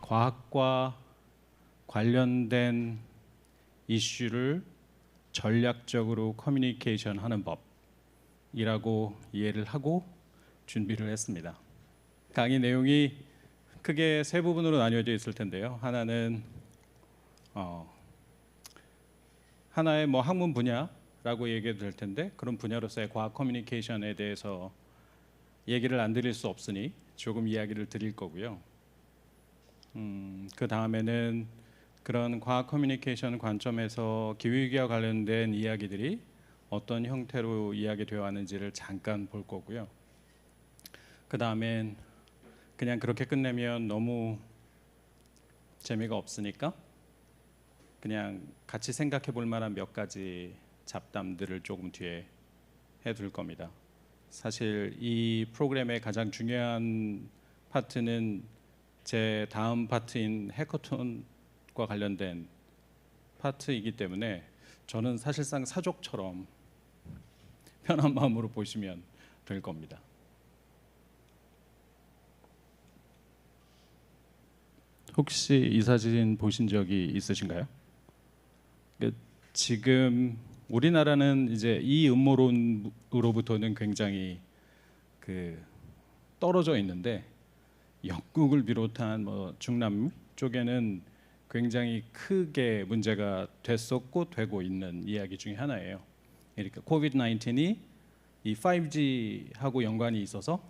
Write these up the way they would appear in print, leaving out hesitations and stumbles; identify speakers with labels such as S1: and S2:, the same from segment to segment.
S1: 과학과 관련된 이슈를 전략적으로 커뮤니케이션 하는 법이라고 이해를 하고 준비를 했습니다. 강의 내용이 크게 세 부분으로 나뉘어져 있을 텐데요. 하나는 하나의 학문 분야라고 얘기해도 될 텐데, 그런 분야로서의 과학 커뮤니케이션에 대해서 얘기를 안 드릴 수 없으니 조금 이야기를 드릴 거고요. 그 다음에는 그런 과학 커뮤니케이션 관점에서 기후위기와 관련된 이야기들이 어떤 형태로 이야기되어 왔는지를 잠깐 볼 거고요. 그 다음엔 그냥 그렇게 끝내면 너무 재미가 없으니까 그냥 같이 생각해 볼 만한 몇 가지 잡담들을 조금 뒤에 해둘 겁니다. 사실 이 프로그램의 가장 중요한 파트는 제 다음 파트인 해커톤과 관련된 파트이기 때문에 저는 사실상 사족처럼 편한 마음으로 보시면 될 겁니다. 혹시 이 사진 보신 적이 있으신가요? 지금 우리나라는 이제 이 음모론으로부터는 굉장히 떨어져 있는데, 영국을 비롯한 중남미 쪽에는 굉장히 크게 문제가 됐었고 되고 있는 이야기 중에 하나예요. 그러니까 코비드-19이 이 5G하고 연관이 있어서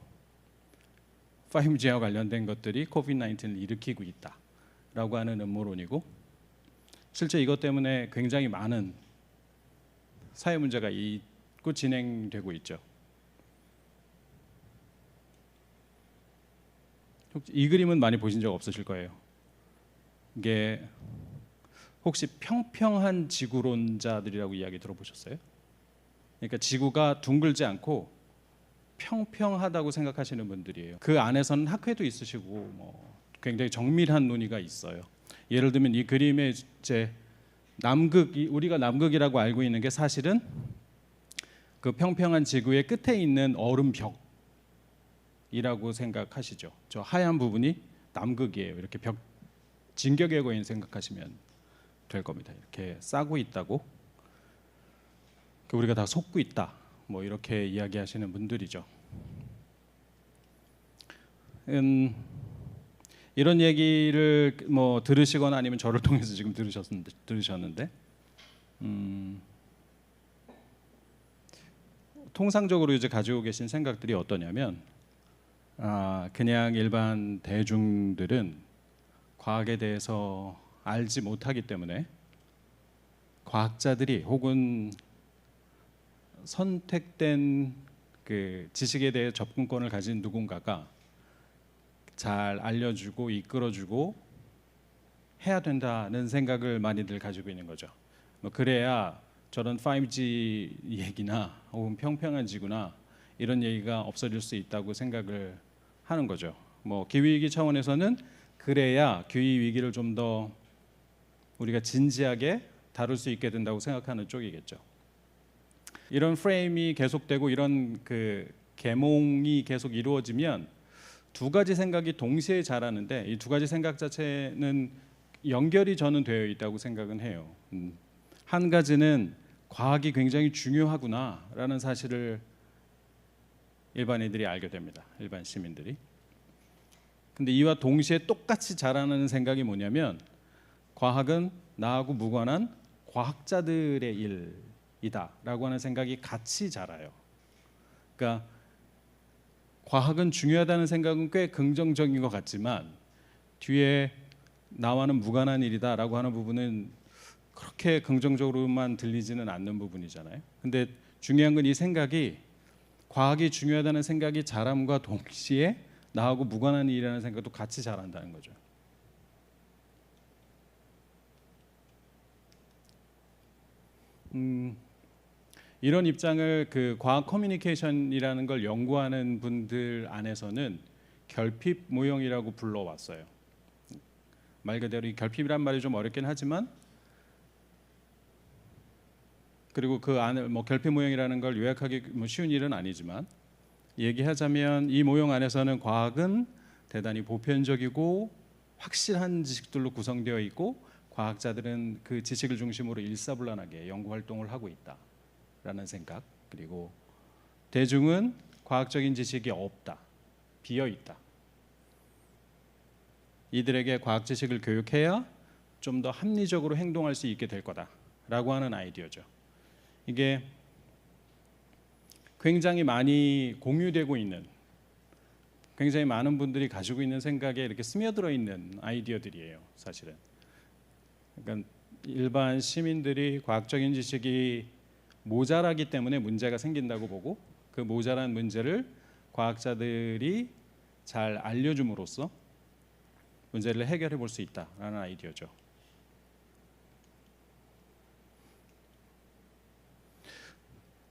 S1: 5G와 관련된 것들이 코비드-19을 일으키고 있다라고 하는 음모론이고, 실제 이것 때문에 굉장히 많은 사회 문제가 있고 진행되고 있죠. 이 그림은 많이 보신 적 없으실 거예요. 이게 혹시 평평한 지구론자들이라고 이야기 들어보셨어요? 그러니까 지구가 둥글지 않고 평평하다고 생각하시는 분들이에요. 그 안에서는 학회도 있으시고 굉장히 정밀한 논의가 있어요. 예를 들면 이 그림의 이제 우리가 남극이라고 알고 있는 게 사실은 그 평평한 지구의 끝에 있는 얼음벽이라고 생각하시죠. 저 하얀 부분이 남극이에요. 이렇게 진격의 거인 생각하시면 될 겁니다. 이렇게 싸고 있다고, 우리가 다 속고 있다, 이렇게 이야기하시는 분들이죠. 이런 얘기를 들으시거나 아니면 저를 통해서 지금 들으셨는데, 통상적으로 이제 가지고 계신 생각들이 어떠냐면, 그냥 일반 대중들은 과학에 대해서 알지 못하기 때문에 과학자들이 혹은 선택된 그 지식에 대해 접근권을 가진 누군가가 잘 알려주고 이끌어주고 해야 된다는 생각을 많이들 가지고 있는 거죠. 그래야 저런 5G 얘기나 혹은 평평한 지구나 이런 얘기가 없어질 수 있다고 생각을 하는 거죠. 기후위기 차원에서는 그래야 기후위기를 좀 더 우리가 진지하게 다룰 수 있게 된다고 생각하는 쪽이겠죠. 이런 프레임이 계속되고 이런 계몽이 계속 이루어지면 두 가지 생각이 동시에 자라는데, 이 두 가지 생각 자체는 연결이 저는 되어 있다고 생각은 해요. 한 가지는 과학이 굉장히 중요하구나라는 사실을 일반인들이 알게 됩니다. 일반 시민들이. 근데 이와 동시에 똑같이 자라나는 생각이 뭐냐면, 과학은 나하고 무관한 과학자들의 일이다라고 하는 생각이 같이 자라요. 그러니까 과학은 중요하다는 생각은 꽤 긍정적인 것 같지만 뒤에 나와는 무관한 일이다라고 하는 부분은 그렇게 긍정적으로만 들리지는 않는 부분이잖아요. 근데 중요한 건 이 생각이, 과학이 중요하다는 생각이 자람과 동시에 나하고 무관한 일이라는 생각도 같이 자란다는 거죠. 이런 입장을 과학 커뮤니케이션이라는 걸 연구하는 분들 안에서는 결핍 모형이라고 불러왔어요. 말 그대로 이 결핍이란 말이 좀 어렵긴 하지만, 그리고 그 안에 결핍 모형이라는 걸 요약하기 쉬운 일은 아니지만, 얘기하자면 이 모형 안에서는 과학은 대단히 보편적이고 확실한 지식들로 구성되어 있고 과학자들은 그 지식을 중심으로 일사불란하게 연구 활동을 하고 있다라는 생각, 그리고 대중은 과학적인 지식이 없다, 비어 있다. 이들에게 과학 지식을 교육해야 좀 더 합리적으로 행동할 수 있게 될 거다라고 하는 아이디어죠. 이게 굉장히 많이 공유되고 있는, 굉장히 많은 분들이 가지고 있는 생각에 이렇게 스며들어 있는 아이디어들이에요, 사실은. 그러니까 일반 시민들이 과학적인 지식이 모자라기 때문에 문제가 생긴다고 보고, 그 모자란 문제를 과학자들이 잘 알려줌으로써 문제를 해결해 볼 수 있다라는 아이디어죠.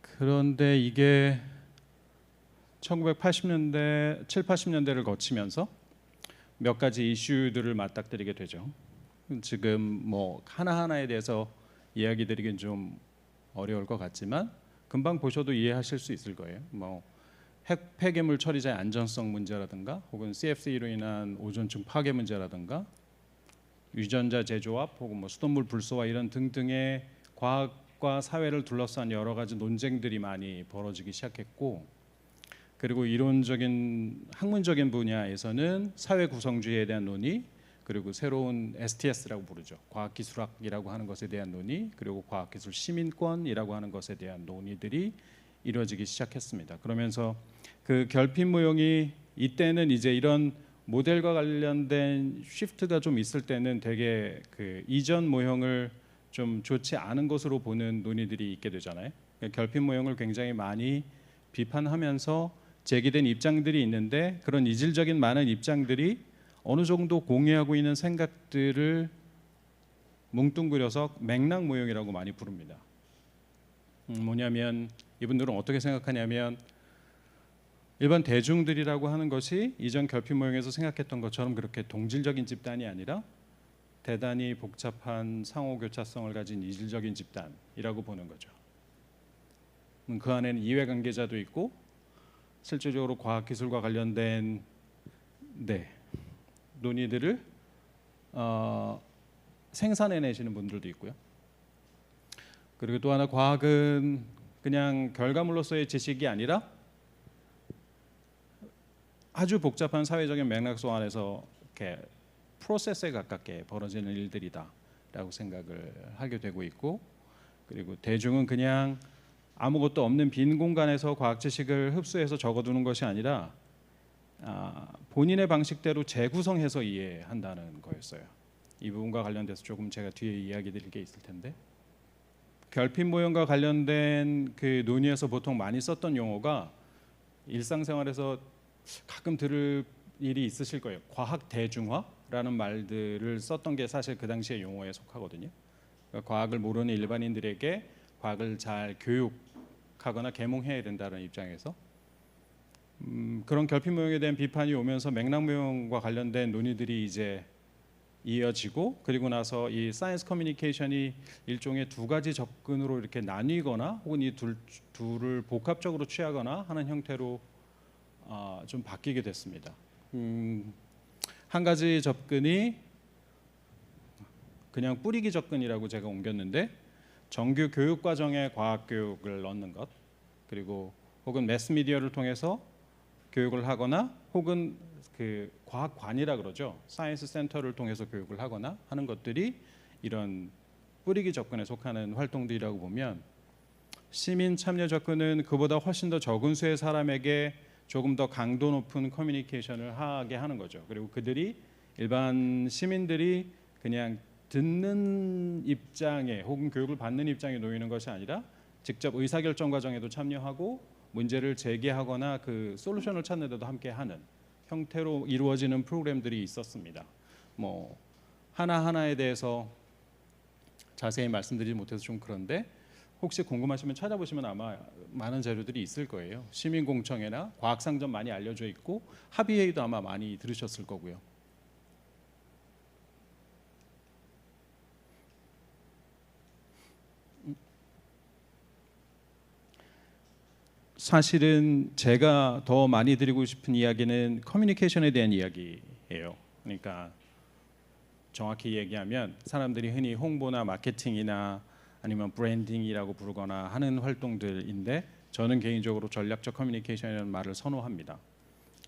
S1: 그런데 이게 1980년대, 7, 80년대를 거치면서 몇 가지 이슈들을 맞닥뜨리게 되죠. 지금 뭐 하나하나에 대해서 이야기 드리긴 좀 어려울 것 같지만 금방 보셔도 이해하실 수 있을 거예요. 뭐 핵 폐기물 처리자의 안전성 문제라든가, 혹은 CFC로 인한 오존층 파괴 문제라든가, 유전자 재조합, 혹은 뭐 수돗물 불소와 이런 등등의 과학과 사회를 둘러싼 여러 가지 논쟁들이 많이 벌어지기 시작했고, 그리고 이론적인 학문적인 분야에서는 사회 구성주의에 대한 논의, 그리고 새로운 STS라고 부르죠, 과학기술학이라고 하는 것에 대한 논의, 그리고 과학기술 시민권이라고 하는 것에 대한 논의들이 이루어지기 시작했습니다. 그러면서 그 결핍 모형이, 이때는 이제 이런 모델과 관련된 쉬프트가 좀 있을 때는 되게 그 이전 모형을 좀 좋지 않은 것으로 보는 논의들이 있게 되잖아요. 결핍 모형을 굉장히 많이 비판하면서 제기된 입장들이 있는데, 그런 이질적인 많은 입장들이 어느 정도 공유하고 있는 생각들을 뭉뚱그려서 맥락 모형이라고 많이 부릅니다. 뭐냐면 이분들은 어떻게 생각하냐면, 일반 대중들이라고 하는 것이 이전 결핍 모형에서 생각했던 것처럼 그렇게 동질적인 집단이 아니라 대단히 복잡한 상호교차성을 가진 이질적인 집단이라고 보는 거죠. 그 안에는 이해관계자도 있고, 실질적으로 과학기술과 관련된 논의들을 생산해내시는 분들도 있고요. 그리고 또 하나, 과학은 그냥 결과물로서의 지식이 아니라 아주 복잡한 사회적인 맥락소 안에서 이렇게 프로세스에 가깝게 벌어지는 일들이다라고 생각을 하게 되고 있고, 그리고 대중은 그냥 아무것도 없는 빈 공간에서 과학 지식을 흡수해서 적어두는 것이 아니라 본인의 방식대로 재구성해서 이해한다는 거였어요. 이 부분과 관련돼서 조금 제가 뒤에 이야기 드릴 게 있을 텐데, 결핍 모형과 관련된 그 논의에서 보통 많이 썼던 용어가, 일상생활에서 가끔 들을 일이 있으실 거예요. 과학 대중화라는 말들을 썼던 게 사실 그 당시의 용어에 속하거든요. 그러니까 과학을 모르는 일반인들에게 과학을 잘 교육하거나 계몽해야 된다는 입장에서 그런 결핍 모형에 대한 비판이 오면서 맥락 모형과 관련된 논의들이 이제 이어지고, 그리고 나서 이 사이언스 커뮤니케이션이 일종의 두 가지 접근으로 이렇게 나뉘거나, 혹은 이 둘을 복합적으로 취하거나 하는 형태로 좀 바뀌게 됐습니다. 한 가지 접근이 그냥 뿌리기 접근이라고 제가 옮겼는데, 정규 교육 과정에 과학 교육을 넣는 것, 그리고 혹은 매스미디어를 통해서 교육을 하거나, 혹은 그 과학관이라 그러죠, 사이언스 센터를 통해서 교육을 하거나 하는 것들이 이런 뿌리기 접근에 속하는 활동들이라고 보면, 시민 참여 접근은 그보다 훨씬 더 적은 수의 사람에게 조금 더 강도 높은 커뮤니케이션을 하게 하는 거죠. 그리고 그들이, 일반 시민들이 그냥 듣는 입장에, 혹은 교육을 받는 입장에 놓이는 것이 아니라 직접 의사결정 과정에도 참여하고 문제를 제기하거나 그 솔루션을 찾는 데도 함께 하는 형태로 이루어지는 프로그램들이 있었습니다. 뭐 하나하나에 대해서 자세히 말씀드리지 못해서 좀 그런데, 혹시 궁금하시면 찾아보시면 아마 많은 자료들이 있을 거예요. 시민공청회나 과학상점 많이 알려져 있고, 합의회의도 아마 많이 들으셨을 거고요. 사실은 제가 더 많이 드리고 싶은 이야기는 커뮤니케이션에 대한 이야기예요. 그러니까 정확히 얘기하면 사람들이 흔히 홍보나 마케팅이나 아니면 브랜딩이라고 부르거나 하는 활동들인데 저는 개인적으로 전략적 커뮤니케이션이라는 말을 선호합니다.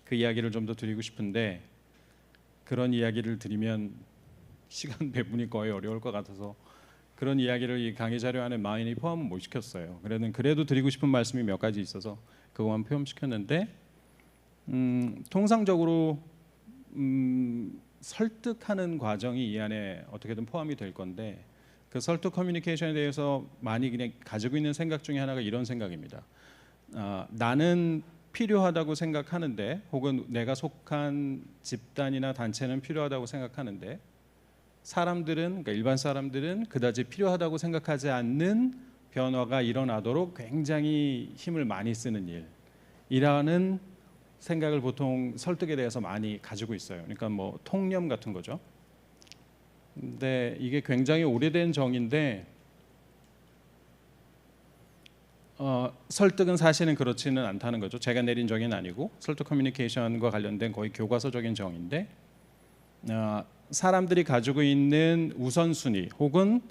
S1: 그 이야기를 좀 더 드리고 싶은데 그런 이야기를 드리면 시간 배분이 거의 어려울 것 같아서 그런 이야기를 이 강의 자료 안에 많이 포함은 못 시켰어요. 그래도 드리고 싶은 말씀이 몇 가지 있어서 그것만 포함시켰는데 통상적으로 설득하는 과정이 이 안에 어떻게든 포함이 될 건데 그 설득 커뮤니케이션에 대해서 많이 그냥 가지고 있는 생각 중에 하나가 이런 생각입니다. 나는 필요하다고 생각하는데 혹은 내가 속한 집단이나 단체는 필요하다고 생각하는데 사람들은 그러니까 일반 사람들은 그다지 필요하다고 생각하지 않는 변화가 일어나도록 굉장히 힘을 많이 쓰는 일이라는 생각을 보통 설득에 대해서 많이 가지고 있어요. 그러니까 뭐 통념 같은 거죠. 근데 이게 굉장히 오래된 정인데 설득은 사실은 그렇지는 않다는 거죠. 제가 내린 정의는 아니고 설득 커뮤니케이션과 관련된 거의 교과서적인 정인데 사람들이 가지고 있는 우선순위 혹은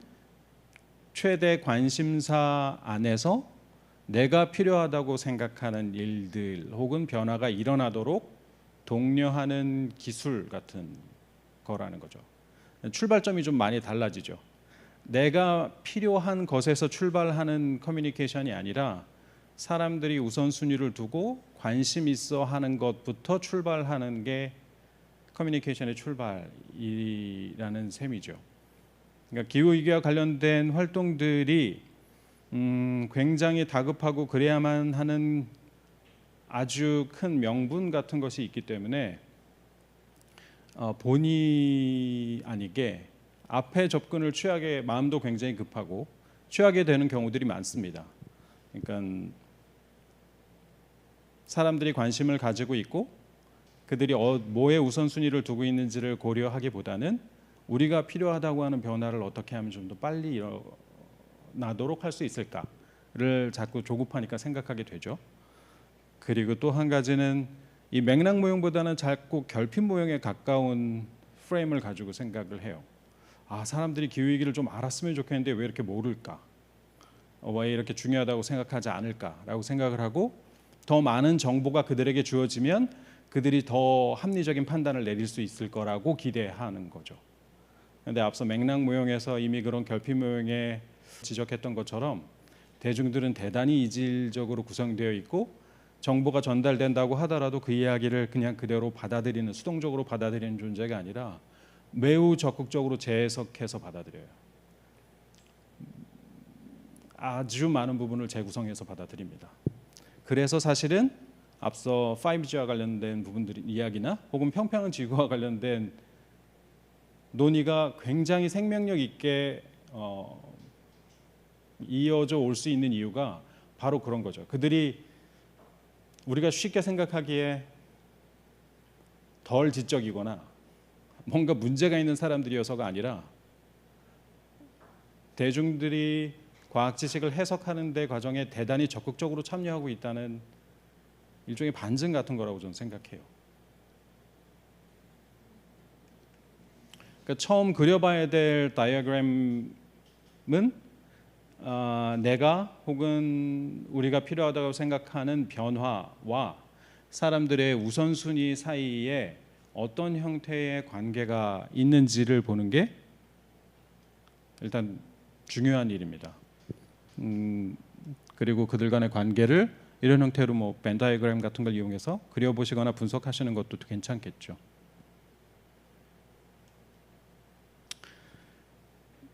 S1: 최대 관심사 안에서 내가 필요하다고 생각하는 일들 혹은 변화가 일어나도록 독려하는 기술 같은 거라는 거죠. 출발점이 좀 많이 달라지죠. 내가 필요한 것에서 출발하는 커뮤니케이션이 아니라 사람들이 우선순위를 두고 관심 있어 하는 것부터 출발하는 게 커뮤니케이션의 출발이라는 셈이죠. 그러니까 기후위기와 관련된 활동들이 굉장히 다급하고 그래야만 하는 아주 큰 명분 같은 것이 있기 때문에 본의 아니게 앞에 접근을 취하게 마음도 굉장히 급하고 취하게 되는 경우들이 많습니다. 그러니까 사람들이 관심을 가지고 있고 그들이 뭐에 우선순위를 두고 있는지를 고려하기보다는 우리가 필요하다고 하는 변화를 어떻게 하면 좀 더 빨리 일어나도록 할 수 있을까를 자꾸 조급하니까 생각하게 되죠. 그리고 또 한 가지는 이 맥락 모형보다는 자꾸 결핍 모형에 가까운 프레임을 가지고 생각을 해요. 사람들이 기후위기를 좀 알았으면 좋겠는데 왜 이렇게 모를까? 왜 이렇게 중요하다고 생각하지 않을까라고 생각을 하고 더 많은 정보가 그들에게 주어지면 그들이 더 합리적인 판단을 내릴 수 있을 거라고 기대하는 거죠. 그런데 앞서 맥락 모형에서 이미 그런 결핍 모형에 지적했던 것처럼 대중들은 대단히 이질적으로 구성되어 있고 정보가 전달된다고 하더라도 그 이야기를 그냥 그대로 받아들이는 수동적으로 받아들이는 존재가 아니라 매우 적극적으로 재해석해서 받아들여요. 아주 많은 부분을 재구성해서 받아들입니다. 그래서 사실은 앞서 5G와 관련된 부분들 이야기나 혹은 평평한 지구와 관련된 논의가 굉장히 생명력 있게 이어져 올 수 있는 이유가 바로 그런 거죠. 그들이 우리가 쉽게 생각하기에 덜 지적이거나 뭔가 문제가 있는 사람들이어서가 아니라 대중들이 과학 지식을 해석하는 데 과정에 대단히 적극적으로 참여하고 있다는 일종의 반증 같은 거라고 저는 생각해요. 그러니까 처음 그려봐야 될 다이어그램은 내가 혹은 우리가 필요하다고 생각하는 변화와 사람들의 우선순위 사이에 어떤 형태의 관계가 있는지를 보는 게 일단 중요한 일입니다. 그리고 그들 간의 관계를 이런 형태로 뭐 벤 다이어그램 같은 걸 이용해서 그려보시거나 분석하시는 것도 괜찮겠죠.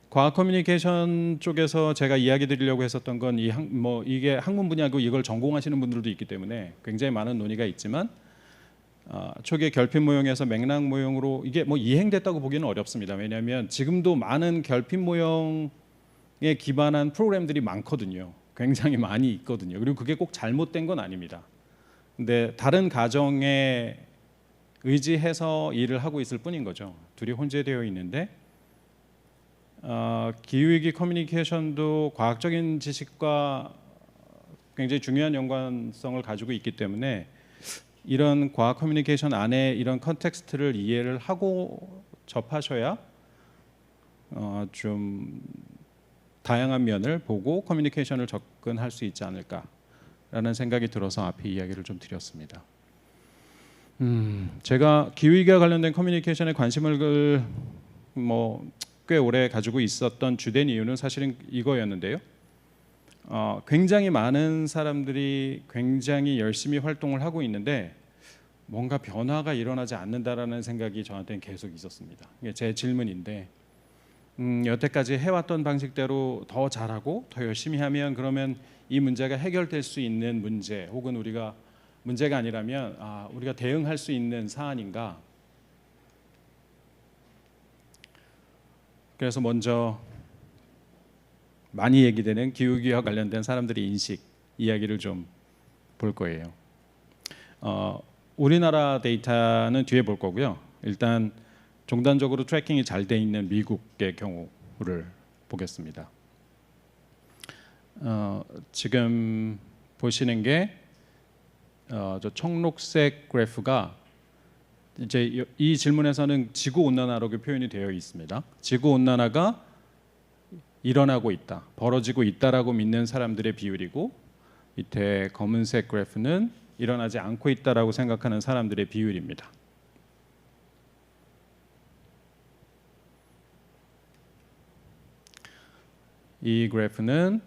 S1: 과학 커뮤니케이션 쪽에서 제가 이야기 드리려고 했었던 건 이게 학문 분야고 이걸 전공하시는 분들도 있기 때문에 굉장히 많은 논의가 있지만 초기에 결핍 모형에서 맥락 모형으로 이게 뭐 이행됐다고 보기는 어렵습니다. 왜냐하면 지금도 많은 결핍 모형에 기반한 프로그램들이 많거든요. 굉장히 많이 있거든요. 그리고 그게 꼭 잘못된 건 아닙니다. 근데 다른 가정에 의지해서 일을 하고 있을 뿐인 거죠. 둘이 혼재되어 있는데 기후위기 커뮤니케이션도 과학적인 지식과 굉장히 중요한 연관성을 가지고 있기 때문에 이런 과학 커뮤니케이션 안에 이런 컨텍스트를 이해를 하고 접하셔야 좀 다양한 면을 보고 커뮤니케이션을 접근할 수 있지 않을까라는 생각이 들어서 앞에 이야기를 좀 드렸습니다. 제가 기후위기와 관련된 커뮤니케이션에 관심을 꽤 오래 가지고 있었던 주된 이유는 사실은 이거였는데요. 굉장히 많은 사람들이 굉장히 열심히 활동을 하고 있는데 뭔가 변화가 일어나지 않는다라는 생각이 저한테는 계속 있었습니다. 이게 제 질문인데 여태까지 해왔던 방식대로 더 잘하고 더 열심히 하면 그러면 이 문제가 해결될 수 있는 문제 혹은 우리가 문제가 아니라면 우리가 대응할 수 있는 사안인가? 그래서 먼저 많이 얘기되는 기후위기와 관련된 사람들의 인식 이야기를 좀 볼 거예요. 우리나라 데이터는 뒤에 볼 거고요. 일단 종단적으로 트래킹이 잘 돼 있는 미국의 경우를 보겠습니다. 지금 보시는 게 저 청록색 그래프가 이제 이 질문에서는 지구 온난화로 표현이 되어 있습니다. 지구 온난화가 일어나고 있다, 벌어지고 있다라고 믿는 사람들의 비율이고, 밑에 검은색 그래프는 일어나지 않고 있다라고 생각하는 사람들의 비율입니다. 이 그래프는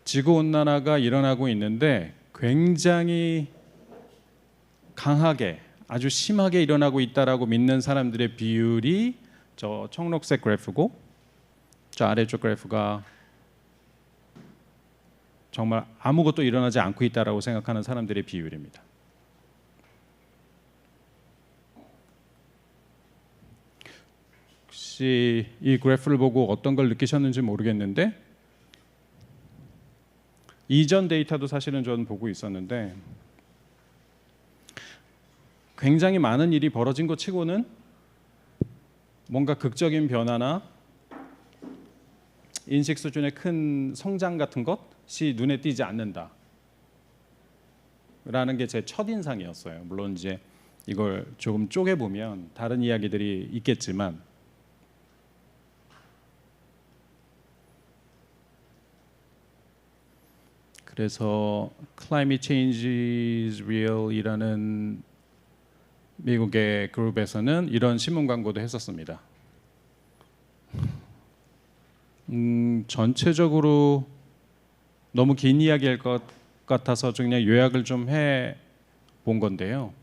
S1: 지구 온난화가 일어나고 있는데 굉장히 강하게 아주 심하게 일어나고 있다라고 믿는 사람들의 비율이 저 청록색 그래프고, 저 아래쪽 그래프가 정말 아무것도 일어나지 않고 있다라고 생각하는 사람들의 비율입니다. 혹시 이 그래프를 보고 어떤 걸 느끼셨는지 모르겠는데, 이전 데이터도 사실은 저는 보고 있었는데 굉장히 많은 일이 벌어진 것 치고는 뭔가 극적인 변화나 인식 수준의 큰 성장 같은 것이 눈에 띄지 않는다 라는 게 제 첫인상이었어요. 물론 이제 이걸 조금 쪼개보면 다른 이야기들이 있겠지만, 그래서 Climate Change is Real이라는 미국의 그룹에서는 이런 신문 광고도 했었습니다. 전체적으로 너무 긴 이야기일 것 같아서 그냥 요약을 좀 해 본 건데요.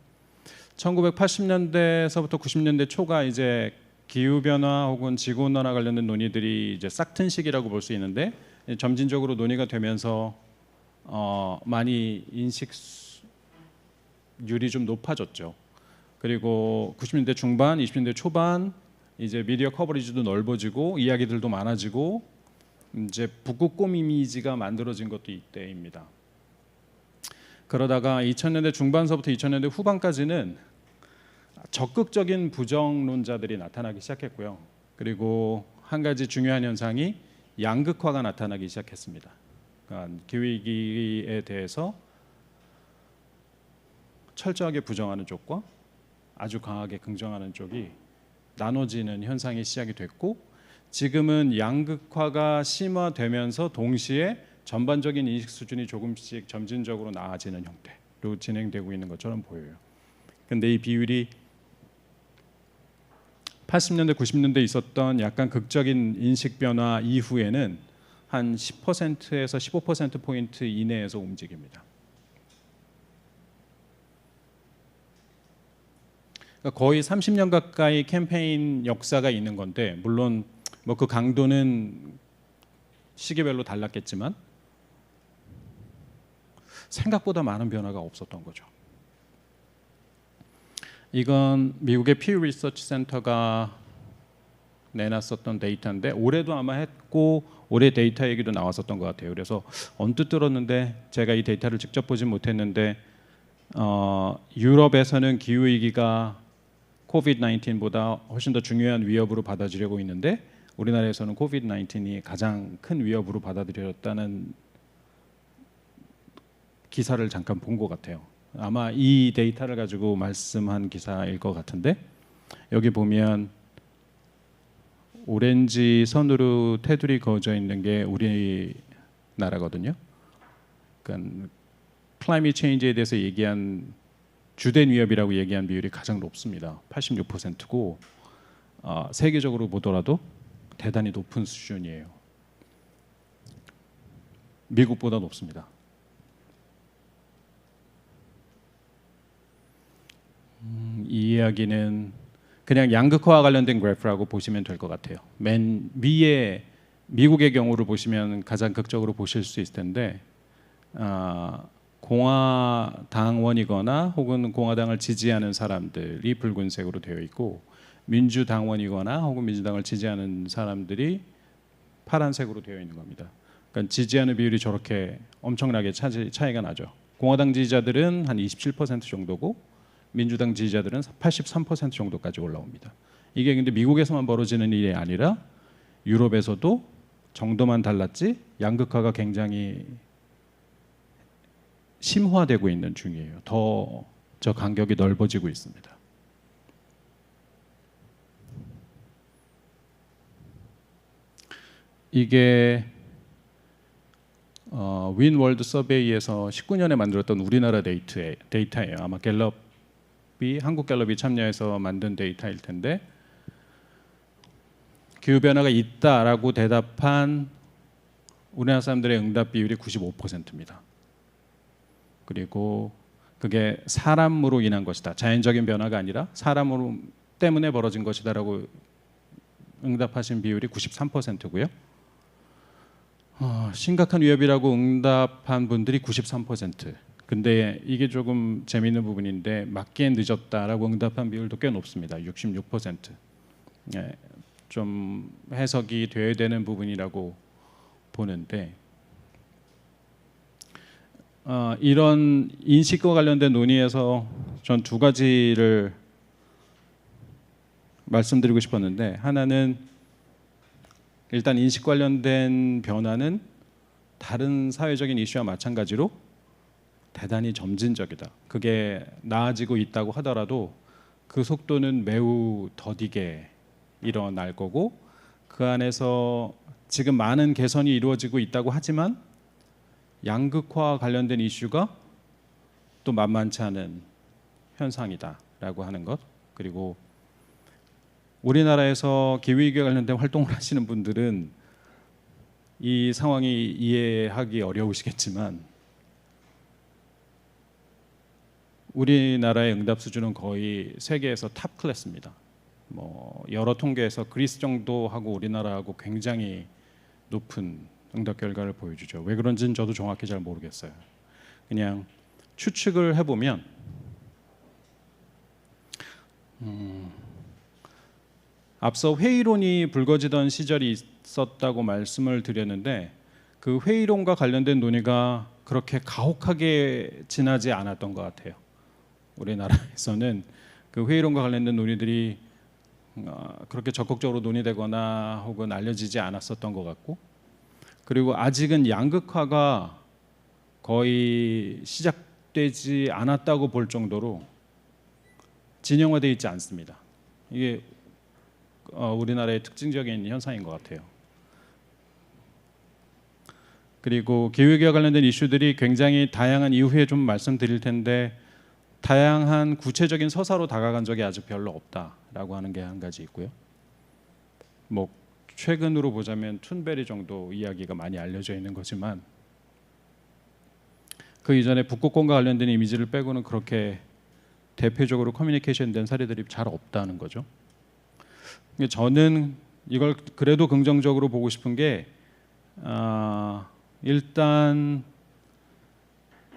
S1: 1980년대에서부터 90년대 초가 이제 기후 변화 혹은 지구 온난화 관련된 논의들이 이제 싹튼 시기라고 볼 수 있는데, 점진적으로 논의가 되면서 많이 인식률이 좀 높아졌죠. 그리고 90년대 중반, 20년대 초반 이제 미디어 커버리지도 넓어지고 이야기들도 많아지고 이제 북극곰 이미지가 만들어진 것도 이때입니다. 그러다가 2000년대 중반서부터 2000년대 후반까지는 적극적인 부정론자들이 나타나기 시작했고요. 그리고 한 가지 중요한 현상이 양극화가 나타나기 시작했습니다. 그러니까 기후위기에 대해서 철저하게 부정하는 쪽과 아주 강하게 긍정하는 쪽이 나눠지는 현상이 시작이 됐고, 지금은 양극화가 심화되면서 동시에 전반적인 인식 수준이 조금씩 점진적으로 나아지는 형태로 진행되고 있는 것처럼 보여요. 근데 이 비율이 80년대, 90년대 있었던 약간 극적인 인식 변화 이후에는 한 10%에서 15%포인트 이내에서 움직입니다. 그러니까 거의 30년 가까이 캠페인 역사가 있는 건데, 물론 뭐 그 강도는 시기별로 달랐겠지만 생각보다 많은 변화가 없었던 거죠. 이건 미국의 퓨 리서치 센터가 내놨었던 데이터인데, 올해도 아마 했고 올해 데이터 얘기도 나왔었던 것 같아요. 그래서 언뜻 들었는데 제가 이 데이터를 직접 보진 못했는데, 유럽에서는 기후위기가 코비드-19보다 훨씬 더 중요한 위협으로 받아들이고 있는데, 우리나라에서는 코비드-19이 가장 큰 위협으로 받아들여졌다는 기사를 잠깐 본 것 같아요. 아마 이 데이터를 가지고 말씀한 기사일 것 같은데, 여기 보면 오렌지 선으로 테두리 그어져 있는 게 우리나라거든요. 그러니까 클라이밋 체인지에 대해서 얘기한 주된 위협이라고 얘기한 비율이 가장 높습니다. 86%고 세계적으로 보더라도 대단히 높은 수준이에요. 미국보다 높습니다. 이 이야기는 그냥 양극화와 관련된 그래프라고 보시면 될 것 같아요. 맨 위에 미국의 경우를 보시면 가장 극적으로 보실 수 있을 텐데 공화당원이거나 혹은 공화당을 지지하는 사람들이 붉은색으로 되어 있고 민주당원이거나 혹은 민주당을 지지하는 사람들이 파란색으로 되어 있는 겁니다. 그러니까 지지하는 비율이 저렇게 엄청나게 차이가 나죠. 공화당 지지자들은 한 27% 정도고 민주당 지지자들은 83% 정도까지 올라옵니다. 이게 근데 미국에서만 벌어지는 일이 아니라 유럽에서도 정도만 달랐지 양극화가 굉장히 심화되고 있는 중이에요. 더 저 간격이 넓어지고 있습니다. 이게 윈 월드 서베이에서 19년에 만들었던 우리나라 데이터예요. 아마 한국 갤럽이 참여해서 만든 데이터일 텐데 기후 변화가 있다라고 대답한 우리나라 사람들의 응답 비율이 95%입니다. 그리고 그게 사람으로 인한 것이다. 자연적인 변화가 아니라 사람 때문에 벌어진 것이다라고 응답하신 비율이 93%고요. 심각한 위협이라고 응답한 분들이 93%. 근데 이게 조금 재미있는 부분인데 맞기엔 늦었다라고 응답한 비율도 꽤 높습니다. 66%. 예, 좀 해석이 돼야 되는 부분이라고 보는데 이런 인식과 관련된 논의에서 전 두 가지를 말씀드리고 싶었는데 하나는 일단 인식 관련된 변화는 다른 사회적인 이슈와 마찬가지로 대단히 점진적이다. 그게 나아지고 있다고 하더라도 그 속도는 매우 더디게 일어날 거고 그 안에서 지금 많은 개선이 이루어지고 있다고 하지만 양극화와 관련된 이슈가 또 만만치 않은 현상이다라고 하는 것. 그리고 우리나라에서 기후위기와 관련된 활동을 하시는 분들은 이 상황이 이해하기 어려우시겠지만 우리나라의 응답 수준은 거의 세계에서 탑 클래스입니다. 뭐 여러 통계에서 그리스 정도하고 우리나라하고 굉장히 높은 응답 결과를 보여주죠. 왜 그런지는 저도 정확히 잘 모르겠어요. 그냥 추측을 해보면 앞서 회의론이 불거지던 시절이 있었다고 말씀을 드렸는데 그 회의론과 관련된 논의가 그렇게 가혹하게 지나지 않았던 것 같아요. 우리나라에서는 그 회의론과 관련된 논의들이 그렇게 적극적으로 논의되거나 혹은 알려지지 않았었던 것 같고 그리고 아직은 양극화가 거의 시작되지 않았다고 볼 정도로 진영화되어 있지 않습니다. 이게 우리나라의 특징적인 현상인 것 같아요. 그리고 기후위기와 관련된 이슈들이 굉장히 다양한 이후에 좀 말씀드릴 텐데 다양한 구체적인 서사로 다가간 적이 아직 별로 없다라고 하는 게 한 가지 있고요. 뭐 최근으로 보자면 툰베리 정도 이야기가 많이 알려져 있는 거지만 그 이전에 북극곰과 관련된 이미지를 빼고는 그렇게 대표적으로 커뮤니케이션된 사례들이 잘 없다는 거죠. 저는 이걸 그래도 긍정적으로 보고 싶은 게 일단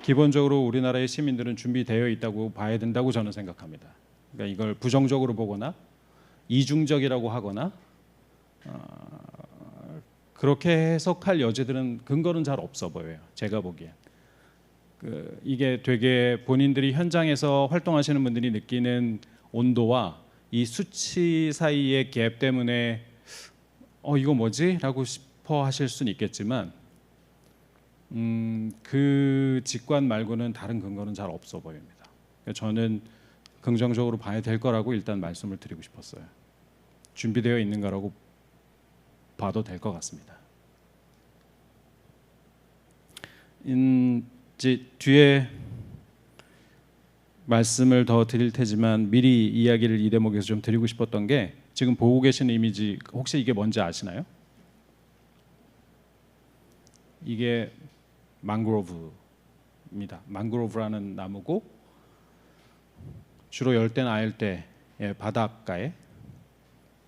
S1: 기본적으로 우리나라의 시민들은 준비되어 있다고 봐야 된다고 저는 생각합니다. 그러니까 이걸 부정적으로 보거나 이중적이라고 하거나 그렇게 해석할 여지들은 근거는 잘 없어 보여요. 제가 보기엔. 이게 되게 본인들이 현장에서 활동하시는 분들이 느끼는 온도와 이 수치 사이의 갭 때문에 이거 뭐지? 라고 싶어 하실 수는 있겠지만 그 직관 말고는 다른 근거는 잘 없어 보입니다. 그러니까 저는 긍정적으로 봐야 될 거라고 일단 말씀을 드리고 싶었어요. 준비되어 있는 거라고 봐도 될 것 같습니다. 이제 뒤에 말씀을 더 드릴 테지만 미리 이야기를 이 대목에서 좀 드리고 싶었던 게, 지금 보고 계시는 이미지 혹시 이게 뭔지 아시나요? 이게 망그로브입니다. 망그로브라는 나무고 주로 열대나 아열대의 바닷가에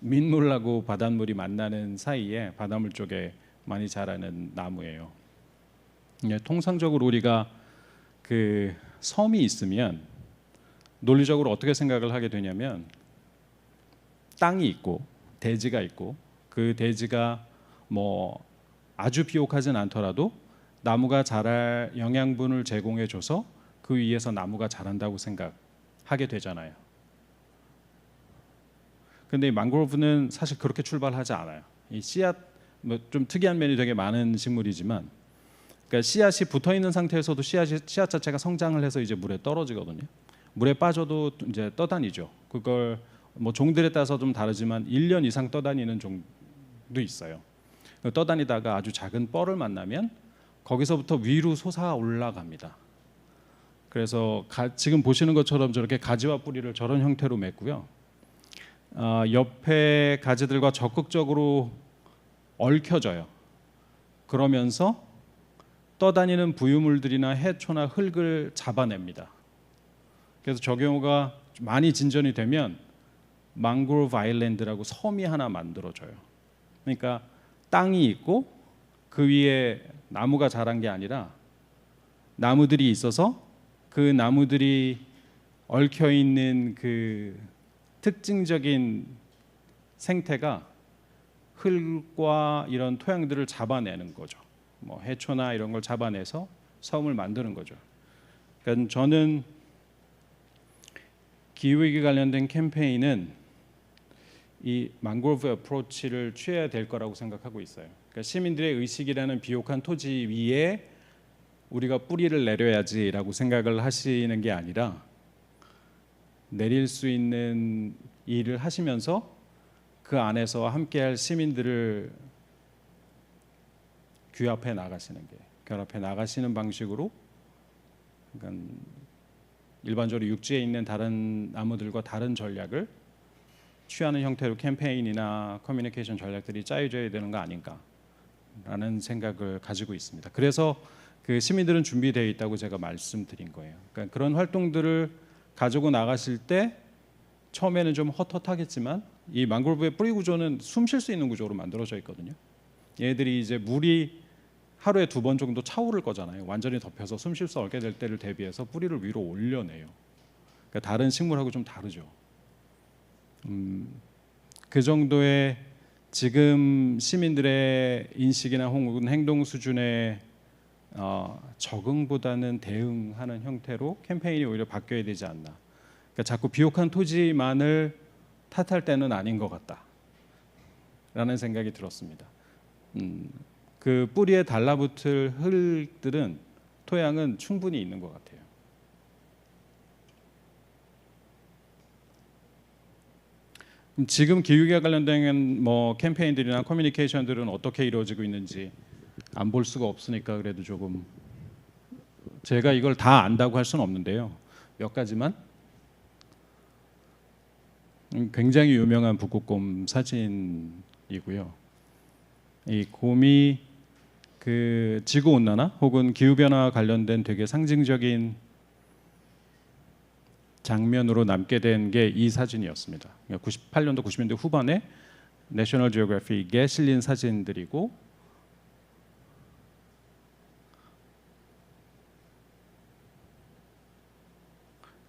S1: 민물하고 바닷물이 만나는 사이에 바닷물 쪽에 많이 자라는 나무예요. 통상적으로 우리가 그 섬이 있으면 논리적으로 어떻게 생각을 하게 되냐면, 땅이 있고 대지가 있고 그 대지가 뭐 아주 비옥하진 않더라도 나무가 자랄 영양분을 제공해 줘서 그 위에서 나무가 자란다고 생각하게 되잖아요. 근데 이 망그로브는 사실 그렇게 출발하지 않아요. 이 씨앗, 뭐 좀 특이한 면이 되게 많은 식물이지만, 그러니까 씨앗이 붙어 있는 상태에서도 씨앗 자체가 성장을 해서 이제 물에 떨어지거든요. 물에 빠져도 이제 떠다니죠. 그걸 뭐 종들에 따라서 좀 다르지만 1년 이상 떠다니는 종도 있어요. 떠다니다가 아주 작은 뻘을 만나면 거기서부터 위로 솟아 올라갑니다. 그래서 지금 보시는 것처럼 저렇게 가지와 뿌리를 저런 형태로 맺고요. 옆에 가지들과 적극적으로 얽혀져요. 그러면서 떠다니는 부유물들이나 해초나 흙을 잡아냅니다. 그래서 저 경우가 많이 진전이 되면 망그로브 아일랜드라고 섬이 하나 만들어져요. 그러니까 땅이 있고 그 위에 나무가 자란 게 아니라 나무들이 있어서 그 나무들이 얽혀 있는 그 특징적인 생태가 흙과 이런 토양들을 잡아내는 거죠. 뭐 해초나 이런 걸 잡아내서 섬을 만드는 거죠. 그러니까 저는 기후위기 관련된 캠페인은 이 망그로브 어프로치를 취해야 될 거라고 생각하고 있어요. 그러니까 시민들의 의식이라는 비옥한 토지 위에 우리가 뿌리를 내려야지라고 생각을 하시는 게 아니라, 내릴 수 있는 일을 하시면서 그 안에서 함께할 시민들을 규합해 나가시는 게, 결합해 나가시는 방식으로, 그러니까 일반적으로 육지에 있는 다른 나무들과 다른 전략을 취하는 형태로 캠페인이나 커뮤니케이션 전략들이 짜여져야 되는 거 아닌가라는 생각을 가지고 있습니다. 그래서 그 시민들은 준비되어 있다고 제가 말씀드린 거예요. 그러니까 그런 활동들을 가지고 나가실 때 처음에는 좀 헛헛하겠지만 이 망그로브의 뿌리 구조는 숨 쉴 수 있는 구조로 만들어져 있거든요. 얘들이 이제 물이 하루에 2번 정도 차오를 거잖아요. 완전히 덮여서 숨 쉴 수 없게 될 때를 대비해서 뿌리를 위로 올려내요. 그러니까 다른 식물하고 좀 다르죠. 그 정도의 지금 시민들의 인식이나 혹은 행동 수준의 적응보다는 대응하는 형태로 캠페인이 오히려 바뀌어야 되지 않나. 그러니까 자꾸 비옥한 토지만을 탓할 때는 아닌 것 같다라는 생각이 들었습니다. 그 뿌리에 달라붙을 흙들은, 토양은 충분히 있는 것 같아요. 지금 기후에 관련된 뭐 캠페인들이나 커뮤니케이션들은 어떻게 이루어지고 있는지 안 볼 수가 없으니까 그래도 조금 제가 이걸 다 안다고 할 수는 없는데요. 몇 가지만. 굉장히 유명한 북극곰 사진이고요. 이 곰이 그 지구 온난화 혹은 기후 변화와 관련된 되게 상징적인 장면으로 남게 된 게 이 사진이었습니다. 98년도 90년대 후반에 내셔널 지오그래픽에 실린 사진들이고,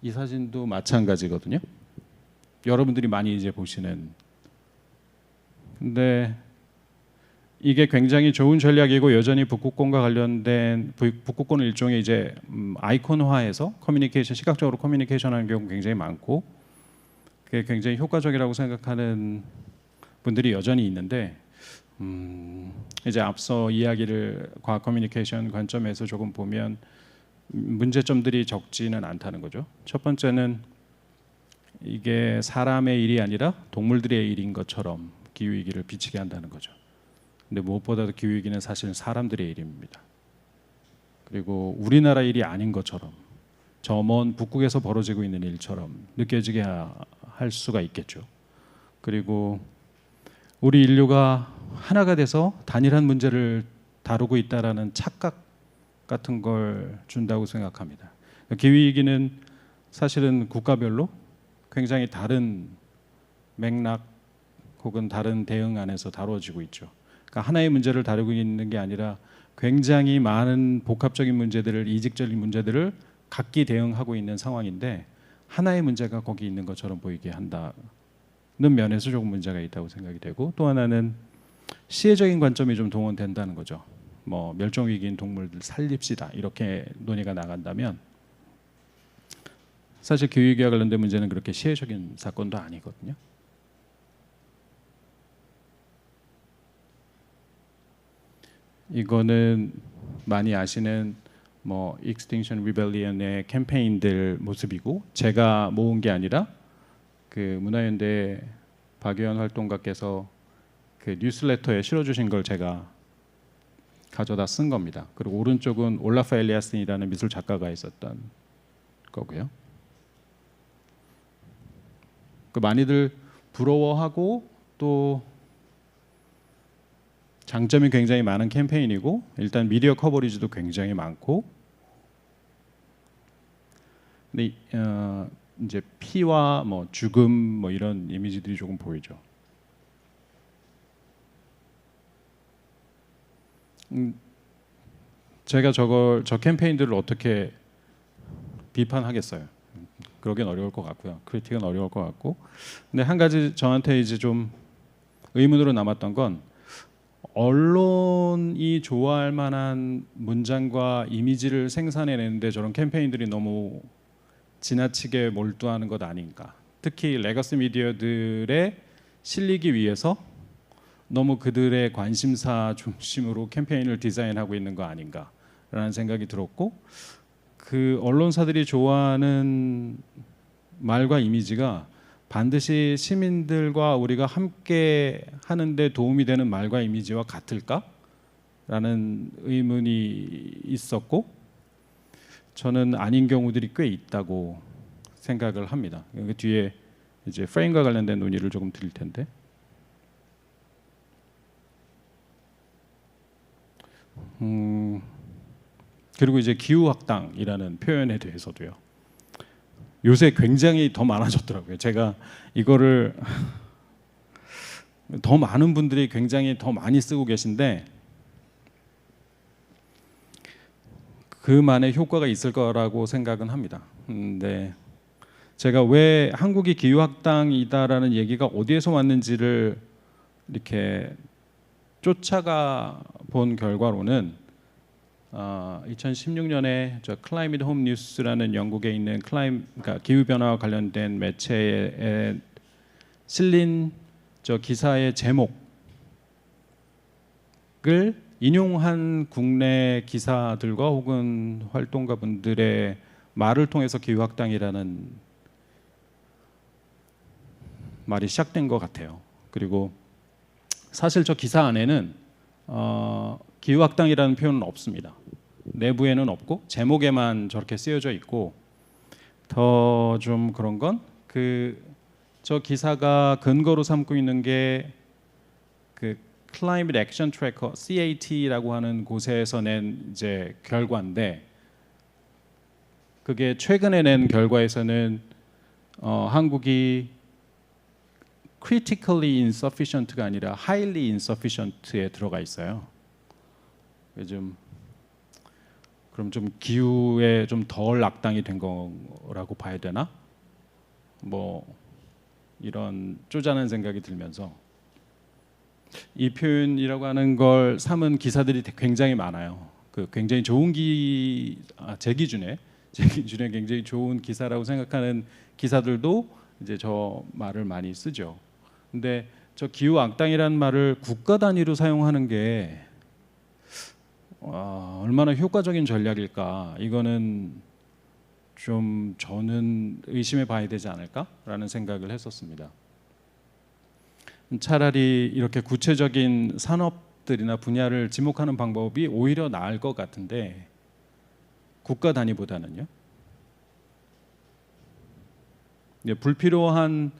S1: 이 사진도 마찬가지거든요. 여러분들이 많이 이제 보시는. 근데 이게 굉장히 좋은 전략이고, 여전히 북극곰과 관련된, 북극곰을 일종의 이제 아이콘화해서 커뮤니케이션, 시각적으로 커뮤니케이션하는 경우 굉장히 많고, 그게 굉장히 효과적이라고 생각하는 분들이 여전히 있는데, 이제 앞서 이야기를 과학 커뮤니케이션 관점에서 조금 보면 문제점들이 적지는 않다는 거죠. 첫 번째는 이게 사람의 일이 아니라 동물들의 일인 것처럼 기후 위기를 비치게 한다는 거죠. 근데 무엇보다도 기후 위기는 사실은 사람들의 일입니다. 그리고 우리나라 일이 아닌 것처럼 저 먼 북극에서 벌어지고 있는 일처럼 느껴지게 할 수가 있겠죠. 그리고 우리 인류가 하나가 돼서 단일한 문제를 다루고 있다라는 착각 같은 걸 준다고 생각합니다. 기후위기는 사실은 국가별로 굉장히 다른 맥락 혹은 다른 대응 안에서 다루어지고 있죠. 그러니까 하나의 문제를 다루고 있는 게 아니라 굉장히 많은 복합적인 문제들을, 이직적인 문제들을 각기 대응하고 있는 상황인데 하나의 문제가 거기 있는 것처럼 보이게 한다는 면에서 조금 문제가 있다고 생각이 되고, 또 하나는 시혜적인 관점이 좀 동원된다는 거죠. 뭐 멸종 위기인 동물들 살립시다 이렇게 논의가 나간다면 사실 기후위기와 관련된 문제는 그렇게 시혜적인 사건도 아니거든요. 이거는 많이 아시는 뭐 Extinction Rebellion의 캠페인들 모습이고, 제가 모은 게 아니라 그 문화연대 박유현 활동가께서 그 뉴스레터에 실어주신 걸 제가 가져다 쓴 겁니다. 그리고 오른쪽은 올라프 엘리아슨이라는 미술 작가가 있었던 거고요. 그 많이들 부러워하고 또 장점이 굉장히 많은 캠페인이고, 일단 미디어 커버리지도 굉장히 많고, 근데 이제 피와 뭐 죽음 뭐 이런 이미지들이 조금 보이죠. 제가 저 캠페인들을 어떻게 비판하겠어요. 그러긴 어려울 것 같고요. 크리틱은 어려울 것 같고. 근데 한 가지 저한테 이제 좀 의문으로 남았던 건, 언론이 좋아할 만한 문장과 이미지를 생산해내는데 저런 캠페인들이 너무 지나치게 몰두하는 것 아닌가. 특히 레거시 미디어들에 실리기 위해서 너무 그들의 관심사 중심으로 캠페인을 디자인하고 있는 거 아닌가라는 생각이 들었고, 그 언론사들이 좋아하는 말과 이미지가 반드시 시민들과 우리가 함께 하는데 도움이 되는 말과 이미지와 같을까라는 의문이 있었고, 저는 아닌 경우들이 꽤 있다고 생각을 합니다. 그 뒤에 이제 프레임과 관련된 논의를 조금 드릴 텐데, 그리고 이제 기후학당이라는 표현에 대해서도요. 요새 굉장히 더 많아졌더라고요. 제가 이거를 더 많은 분들이 굉장히 더 많이 쓰고 계신데 그만의 효과가 있을 거라고 생각은 합니다. 근데 제가 왜 한국이 기후학당이다라는 얘기가 어디에서 왔는지를 이렇게 쫓아가 본 결과로는 2016년에 저 클라이밋 홈 뉴스라는 영국에 있는 그러니까 기후 변화와 관련된 매체에 실린 저 기사의 제목을 인용한 국내 기사들과 혹은 활동가분들의 말을 통해서 기후학당이라는 말이 시작된 것 같아요. 그리고 사실 저 기사 안에는 기후학당이라는 표현은 없습니다. 내부에는 없고 제목에만 저렇게 쓰여져 있고, 더 좀 그런 건 저 기사가 근거로 삼고 있는 게 그 Climate Action Tracker (CAT)라고 하는 곳에서 낸 이제 결과인데, 그게 최근에 낸 결과에서는 한국이 critically insufficient가 아니라 highly insufficient에 들어가 있어요. 요즘 그럼 좀 기후에 좀 덜 악당이 된 거라고 봐야 되나? 뭐 이런 쪼잔한 생각이 들면서 이 표현이라고 하는 걸 삼은 기사들이 굉장히 많아요. 그 굉장히 좋은 제 기준에 굉장히 좋은 기사라고 생각하는 기사들도 이제 저 말을 많이 쓰죠. 근데 저 기후 악당이라는 말을 국가 단위로 사용하는 게 얼마나 효과적인 전략일까? 이거는 좀 저는 의심해 봐야 되지 않을까라는 생각을 했었습니다. 차라리 이렇게 구체적인 산업 것들이나 분야를 지목하는 방법이 오히려 나을 것 같은데 국가 단위보다는요. 불필요한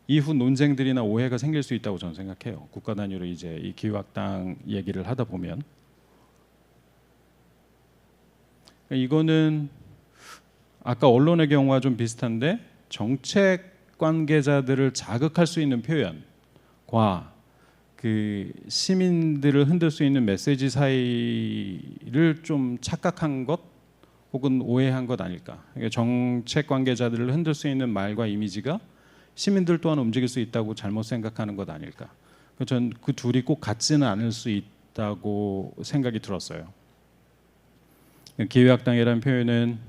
S1: 이후 논쟁들이나 오해가 생길 수 있다고 저는 생각해요. 국가 단위로 이제 이 기후학당 얘기를 하다 보면 이거는 아까 언론의 경우와 좀 비슷한데 정책 관계자들을 자극할 수 있는 표현과 그 시민들을 흔들 수 있는 메시지 사이를 좀 착각한 것 혹은 오해한 것 아닐까. 그러니까 정책 관계자들을 흔들 수 있는 말과 이미지가 시민들 또한 움직일 수 있다고 잘못 생각하는 것 아닐까. 전 그 둘이 꼭 같지는 않을 수 있다고 생각이 들었어요. 기후학당이라는 표현은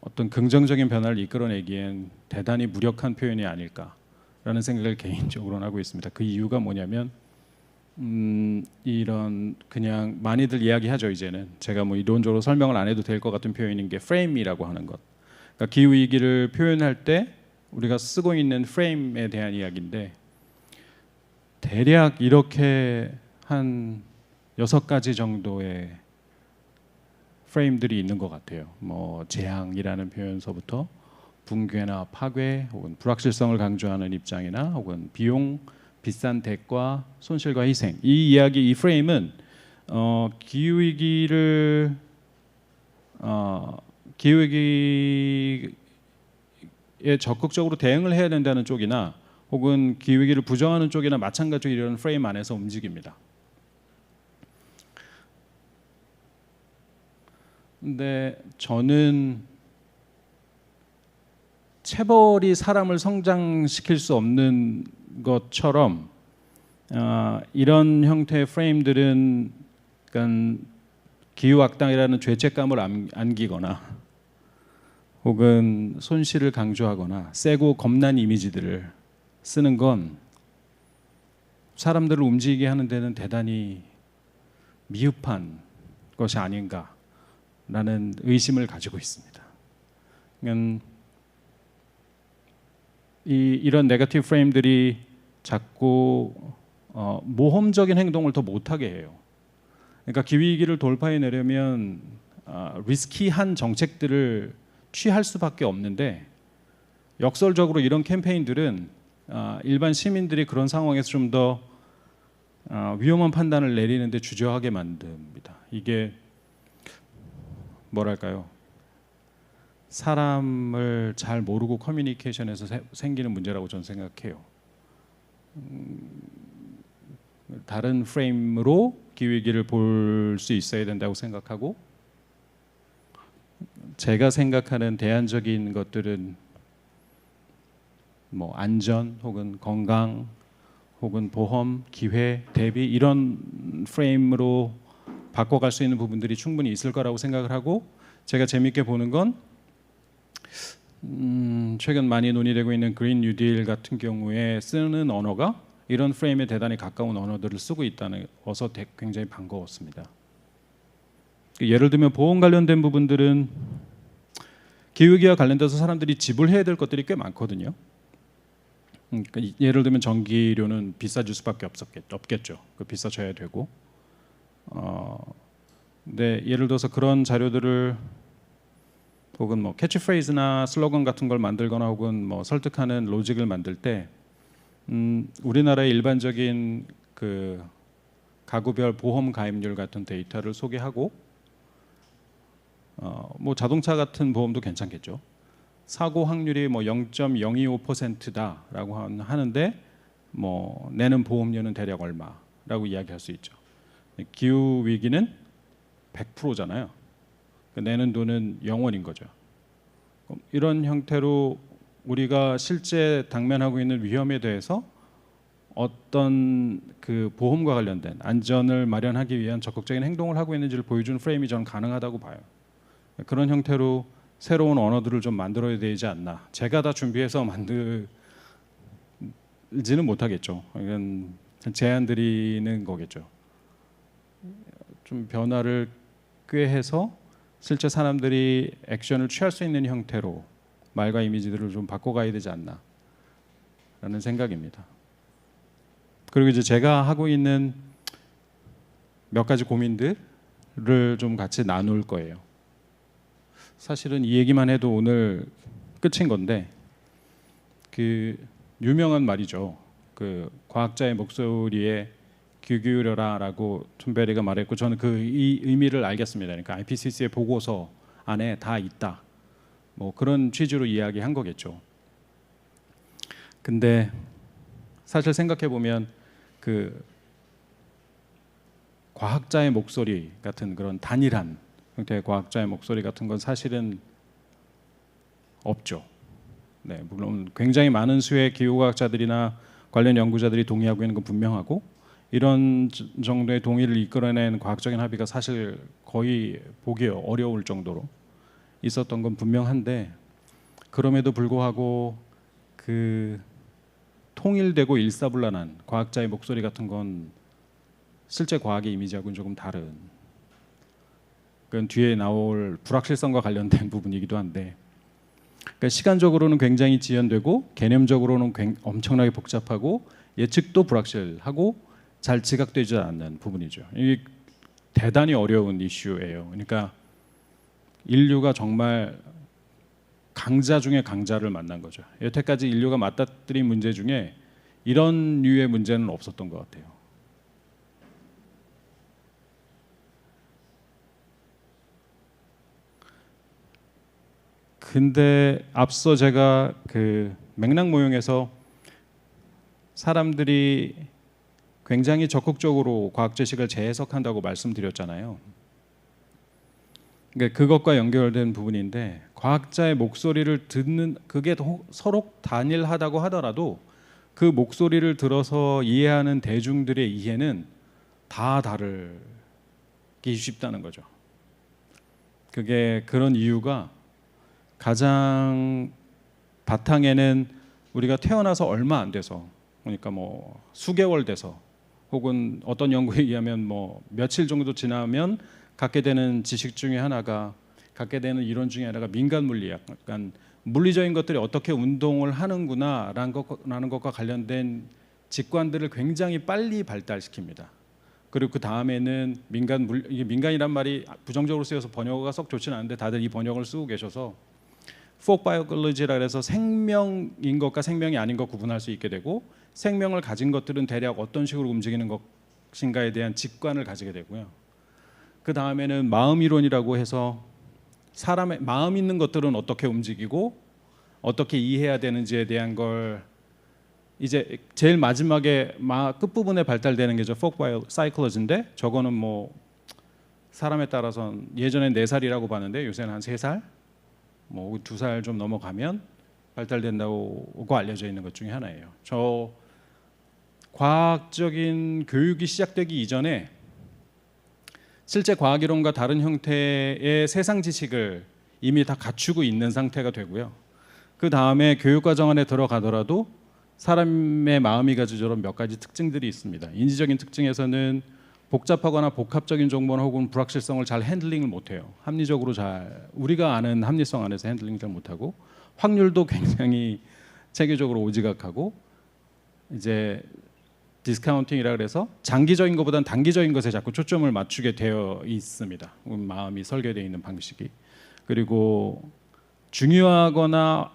S1: 어떤 긍정적인 변화를 이끌어내기엔 대단히 무력한 표현이 아닐까라는 생각을 개인적으로는 하고 있습니다. 그 이유가 뭐냐면 이런 그냥 많이들 이야기하죠. 이제는 제가 뭐 이론적으로 설명을 안 해도 될 것 같은 표현인 게 프레임이라고 하는 것. 그러니까 기후 위기를 표현할 때 우리가 쓰고 있는 프레임에 대한 이야기인데 대략 이렇게 한 6가지 정도의 프레임들이 있는 것 같아요. 뭐 재앙이라는 표현서부터 붕괴나 파괴 혹은 불확실성을 강조하는 입장이나 혹은 비용, 비싼 대가, 손실과 희생. 이 이야기, 이 프레임은 기후 위기에 적극적으로 대응을 해야 된다는 쪽이나 혹은 기후 위기를 부정하는 쪽이나 마찬가지로 이런 프레임 안에서 움직입니다. 근데 저는 체벌이 사람을 성장시킬 수 없는 것처럼 이런 형태의 프레임들은 그러니까 기후악당이라는 죄책감을 안기거나 혹은 손실을 강조하거나 세고 겁난 이미지들을 쓰는 건 사람들을 움직이게 하는 데는 대단히 미흡한 것이 아닌가라는 의심을 가지고 있습니다. 이런 네거티브 프레임들이 자꾸 모험적인 행동을 더 못하게 해요. 그러니까 기후위기를 돌파해내려면 리스키한 정책들을 취할 수밖에 없는데 역설적으로 이런 캠페인들은 일반 시민들이 그런 상황에서 좀 더 위험한 판단을 내리는데 주저하게 만듭니다. 이게 뭐랄까요? 사람을 잘 모르고 커뮤니케이션에서 생기는 문제라고 저는 생각해요. 다른 프레임으로 기후위기를 볼 수 있어야 된다고 생각하고 제가 생각하는 대안적인 것들은 뭐 안전 혹은 건강 혹은 보험, 기회, 대비 이런 프레임으로 바꿔갈 수 있는 부분들이 충분히 있을 거라고 생각을 하고 제가 재밌게 보는 건 최근 많이 논의되고 있는 그린 뉴딜 같은 경우에 쓰는 언어가 이런 프레임에 대단히 가까운 언어들을 쓰고 있다는 어서 굉장히 반가웠습니다. 예를 들면 보험 관련된 부분들은 기후위기와 관련돼서 사람들이 지불해야 될 것들이 꽤 많거든요. 그러니까 예를 들면 전기료는 비싸질 수밖에 없겠죠. 비싸져야 되고. 근데 예를 들어서 그런 자료들을 혹은 뭐 캐치프레이즈나 슬로건 같은 걸 만들거나 혹은 뭐 설득하는 로직을 만들 때 우리나라의 일반적인 그 가구별 보험 가입률 같은 데이터를 소개하고 뭐 자동차 같은 보험도 괜찮겠죠. 사고 확률이 뭐 0.025%다라고 하는데 뭐 내는 보험료는 대략 얼마라고 이야기할 수 있죠. 기후 위기는 100%잖아요. 내는 돈은 0원인 거죠. 이런 형태로 우리가 실제 당면하고 있는 위험에 대해서 어떤 그 보험과 관련된 안전을 마련하기 위한 적극적인 행동을 하고 있는지를 보여주는 프레임이 저는 가능하다고 봐요. 그런 형태로 새로운 언어들을 좀 만들어야 되지 않나. 제가 다 준비해서 만들지는 못하겠죠. 이건 제안 드리는 거겠죠. 좀 변화를 꾀해서 실제 사람들이 액션을 취할 수 있는 형태로 말과 이미지들을 좀 바꿔가야 되지 않나 라는 생각입니다. 그리고 이제 제가 하고 있는 몇 가지 고민들을 좀 같이 나눌 거예요. 사실은 이 얘기만 해도 오늘 끝인 건데, 그 유명한 말이죠. 그 과학자의 목소리에 귀 기울여라라고 툰베리가 말했고, 저는 그 이 의미를 알겠습니다. 그러니까 IPCC의 보고서 안에 다 있다. 뭐 그런 취지로 이야기한 거겠죠. 근데 사실 생각해 보면 그 과학자의 목소리 같은 그런 단일한 형태의 과학자의 목소리 같은 건 사실은 없죠. 네, 물론 굉장히 많은 수의 기후과학자들이나 관련 연구자들이 동의하고 있는 건 분명하고, 이런 정도의 동의를 이끌어낸 과학적인 합의가 사실 거의 보기 어려울 정도로 있었던 건 분명한데, 그럼에도 불구하고 그 통일되고 일사불란한 과학자의 목소리 같은 건 실제 과학의 이미지하고는 조금 다른, 그건 뒤에 나올 불확실성과 관련된 부분이기도 한데, 그러니까 시간적으로는 굉장히 지연되고 개념적으로는 엄청나게 복잡하고 예측도 불확실하고 잘 지각되지 않는 부분이죠. 이게 대단히 어려운 이슈예요. 그러니까 인류가 정말 강자 중에 강자를 만난 거죠. 여태까지 인류가 맞닥뜨린 문제 중에 이런 류의 문제는 없었던 것 같아요. 근데 앞서 제가 그 맥락 모형에서 사람들이 굉장히 적극적으로 과학 지식을 재해석한다고 말씀드렸잖아요. 그러니까 그것과 연결된 부분인데, 과학자의 목소리를 듣는 그게 서로 단일하다고 하더라도 그 목소리를 들어서 이해하는 대중들의 이해는 다 다르기 쉽다는 거죠. 그게 그런 이유가 가장 바탕에는 우리가 태어나서 얼마 안 돼서, 그러니까 뭐 수개월 돼서 혹은 어떤 연구에 의하면 뭐 며칠 정도 지나면 갖게 되는 지식 중에 하나가, 갖게 되는 이론 중에 하나가 민간 물리학, 약간 물리적인 것들이 어떻게 운동을 하는구나라는 것과 관련된 직관들을 굉장히 빨리 발달시킵니다. 그리고 그 다음에는 이게 민간이란 말이 부정적으로 쓰여서 번역어가 썩 좋지는 않은데 다들 이 번역을 쓰고 계셔서 folk biology라 해서 생명인 것과 생명이 아닌 것 구분할 수 있게 되고, 생명을 가진 것들은 대략 어떤 식으로 움직이는 것인가에 대한 직관을 가지게 되고요. 그 다음에는 마음 이론이라고 해서 사람의 마음 있는 것들은 어떻게 움직이고 어떻게 이해해야 되는지에 대한 걸, 이제 제일 마지막에 끝부분에 발달되는 게 저 folk psychology인데, 저거는 뭐 사람에 따라서는 예전엔 4살이라고 봤는데 요새는 한 3살, 뭐 2살 좀 넘어가면 발달된다고 알려져 있는 것 중에 하나예요. 저 과학적인 교육이 시작되기 이전에 실제 과학 이론과 다른 형태의 세상 지식을 이미 다 갖추고 있는 상태가 되고요. 그 다음에 교육과정 안에 들어가더라도 사람의 마음이 가진 저런 몇 가지 특징들이 있습니다. 인지적인 특징에서는 복잡하거나 복합적인 정보나 혹은 불확실성을 잘 핸들링을 못해요. 합리적으로 잘, 우리가 아는 합리성 안에서 핸들링 잘 못하고, 확률도 굉장히 체계적으로 오지각하고, 이제 디스카운팅이라 그래서 장기적인 것보다는 단기적인 것에 자꾸 초점을 맞추게 되어 있습니다. 마음이 설계되어 있는 방식이. 그리고 중요하거나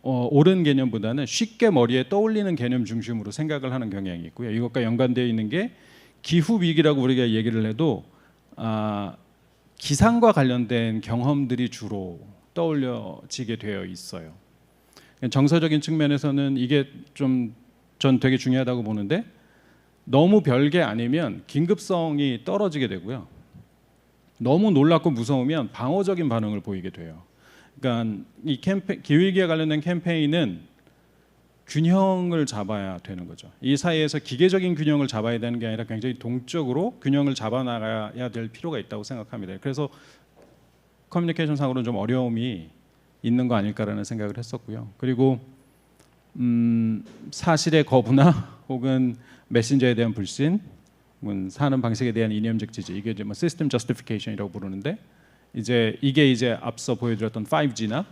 S1: 옳은 개념보다는 쉽게 머리에 떠올리는 개념 중심으로 생각을 하는 경향이 있고요. 이것과 연관되어 있는 게 기후 위기라고 우리가 얘기를 해도 기상과 관련된 경험들이 주로 떠올려지게 되어 있어요. 정서적인 측면에서는 이게 좀 전 되게 중요하다고 보는데, 너무 별게 아니면 긴급성이 떨어지게 되고요. 너무 놀랍고 무서우면 방어적인 반응을 보이게 돼요. 그러니까 이 기후위기에 관련된 캠페인은 균형을 잡아야 되는 거죠. 이 사이에서 기계적인 균형을 잡아야 되는 게 아니라 굉장히 동적으로 균형을 잡아 나가야 될 필요가 있다고 생각합니다. 그래서 커뮤니케이션 상으로는 좀 어려움이 있는 거 아닐까라는 생각을 했었고요. 그리고 사실의 거부나 혹은 메신저에 대한 불신, 사는 방식에 대한 이념적 지지, 이게 이제 뭐 시스템 저스티피케이션이라고 부르는데, 이게 이제 앞서 보여드렸던 5G나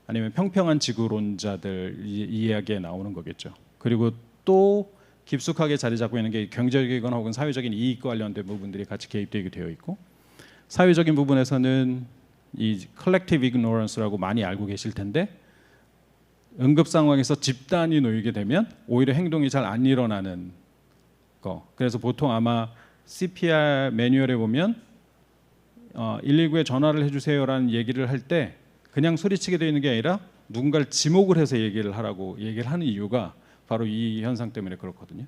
S1: 아니면 평평한 지구론자들 이야기에 나오는 거겠죠. 그리고 또 깊숙하게 자리 잡고 있는 게 경제적이거나 혹은 사회적인 이익과 관련된 부분들이 같이 개입되게 되어 있고, 사회적인 부분에서는 이 collective ignorance라고 많이 알고 계실 텐데, 응급 상황에서 집단이 놓이게 되면 오히려 행동이 잘 안 일어나는 거. 그래서 보통 아마 CPR 매뉴얼에 보면 119에 전화를 해주세요라는 얘기를 할 때 그냥 소리치게 되어 있는 게 아니라 누군가를 지목을 해서 얘기를 하라고 얘기를 하는 이유가 바로 이 현상 때문에 그렇거든요.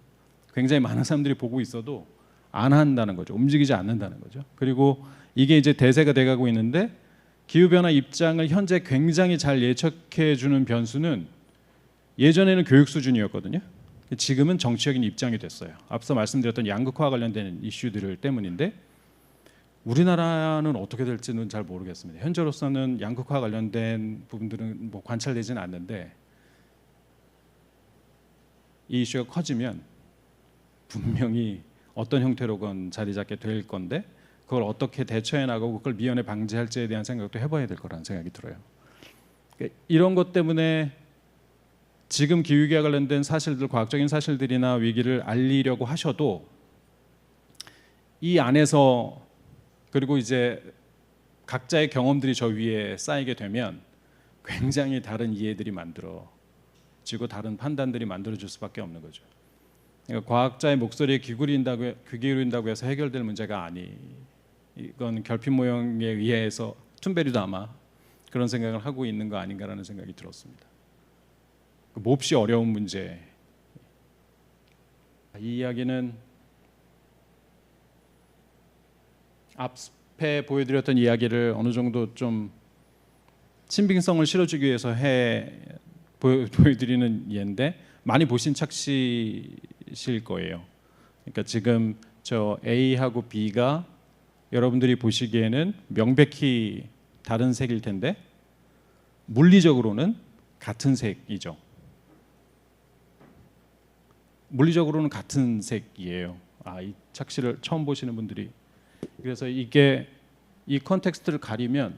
S1: 굉장히 많은 사람들이 보고 있어도 안 한다는 거죠. 움직이지 않는다는 거죠. 그리고 이게 이제 대세가 돼가고 있는데, 기후변화 입장을 현재 굉장히 잘 예측해 주는 변수는 예전에는 교육 수준이었거든요. 지금은 정치적인 입장이 됐어요. 앞서 말씀드렸던 양극화 관련된 이슈들 때문인데, 우리나라는 어떻게 될지는 잘 모르겠습니다. 현재로서는 양극화 관련된 부분들은 뭐 관찰되지는 않는데, 이 이슈가 커지면 분명히 어떤 형태로건 자리 잡게 될 건데, 그걸 어떻게 대처해 나가고 그걸 미연에 방지할지에 대한 생각도 해봐야 될 거라는 생각이 들어요. 이런 것 때문에 지금 기후위기와 관련된 사실들, 과학적인 사실들이나 위기를 알리려고 하셔도 이 안에서, 그리고 이제 각자의 경험들이 저 위에 쌓이게 되면 굉장히 다른 이해들이 만들어지고 다른 판단들이 만들어질 수밖에 없는 거죠. 그러니까 과학자의 목소리에 귀 기울인다고 해서 해결될 문제가 이건 결핍 모형에 의해서 툰베리도 아마 그런 생각을 하고 있는 거 아닌가라는 생각이 들었습니다. 몹시 어려운 문제. 이 이야기는 앞에 보여드렸던 이야기를 어느 정도 좀 신빙성을 실어주기 위해서 보여드리는 예인데, 많이 보신 착시실 거예요. 그러니까 지금 저 A하고 B가 여러분들이 보시기에는 명백히 다른 색일 텐데 물리적으로는 같은 색이죠. 물리적으로는 같은 색이에요. 이 착시를 처음 보시는 분들이, 그래서 이게 이 컨텍스트를 가리면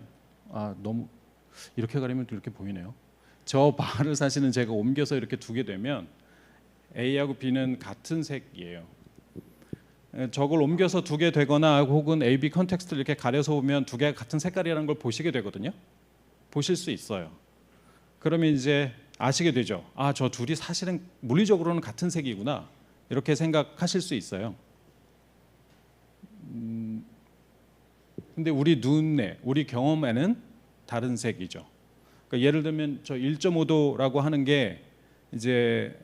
S1: 너무 이렇게 가리면 또 이렇게 보이네요. 저 바를 사실은 제가 옮겨서 이렇게 두게 되면 A하고 B는 같은 색이에요. 저걸 옮겨서 두게 되거나 혹은 A, B 컨텍스트를 이렇게 가려서 보면 두 개가 같은 색깔이라는 걸 보시게 되거든요. 보실 수 있어요. 그러면 이제 아시게 되죠. 저 둘이 사실은 물리적으로는 같은 색이구나, 이렇게 생각하실 수 있어요. 근데 우리 눈에, 우리 경험에는 다른 색이죠. 그러니까 예를 들면 저 1.5도라고 하는 게 이제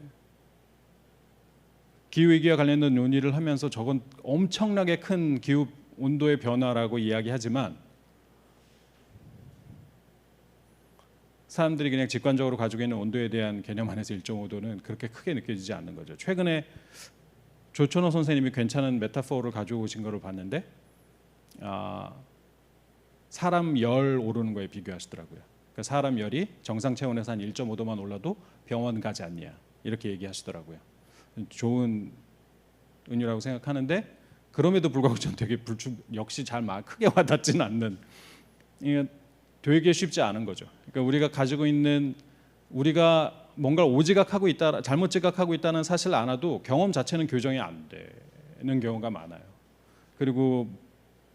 S1: 기후위기와 관련된 논의를 하면서 저건 엄청나게 큰 기후 온도의 변화라고 이야기하지만, 사람들이 그냥 직관적으로 가지고 있는 온도에 대한 개념 안에서 1.5도는 그렇게 크게 느껴지지 않는 거죠. 최근에 조천호 선생님이 괜찮은 메타포를 가지고 오신 거를 봤는데, 사람 열 오르는 거에 비교하시더라고요. 그러니까 사람 열이 정상 체온에서 한 1.5도만 올라도 병원 가지 않냐, 이렇게 얘기하시더라고요. 좋은 은유라고 생각하는데, 그럼에도 불구하고 전 되게 역시 잘 크게 와닿지는 않는, 되게 쉽지 않은 거죠. 그러니까 우리가 가지고 있는, 우리가 뭔가를 오지각하고 있다, 잘못 지각하고 있다는 사실을 알아도 경험 자체는 교정이 안 되는 경우가 많아요. 그리고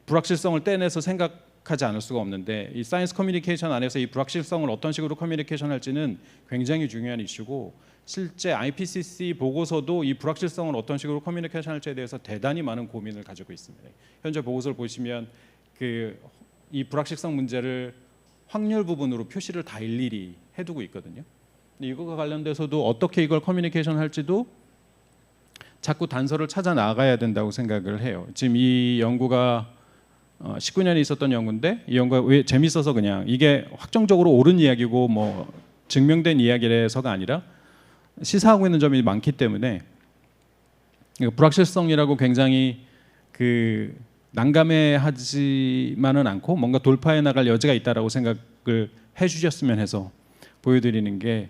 S1: 불확실성을 떼내서 생각하지 않을 수가 없는데, 이 사이언스 커뮤니케이션 안에서 이 불확실성을 어떤 식으로 커뮤니케이션 할지는 굉장히 중요한 이슈고, 실제 IPCC 보고서도 이 불확실성을 어떤 식으로 커뮤니케이션 할지에 대해서 대단히 많은 고민을 가지고 있습니다. 현재 보고서를 보시면 이 불확실성 문제를 확률 부분으로 표시를 다 일일이 해두고 있거든요. 이거와 관련돼서도 어떻게 이걸 커뮤니케이션 할지도 자꾸 단서를 찾아 나가야 된다고 생각을 해요. 지금 이 연구가 19년에 있었던 연구인데, 이 연구가 왜 재밌어서, 그냥 이게 확정적으로 옳은 이야기고 뭐 증명된 이야기라서가 아니라 시사하고 있는 점이 많기 때문에, 불확실성이라고 굉장히 난감해하지만은 않고 뭔가 돌파해 나갈 여지가 있다라고 생각을 해주셨으면 해서 보여드리는 게,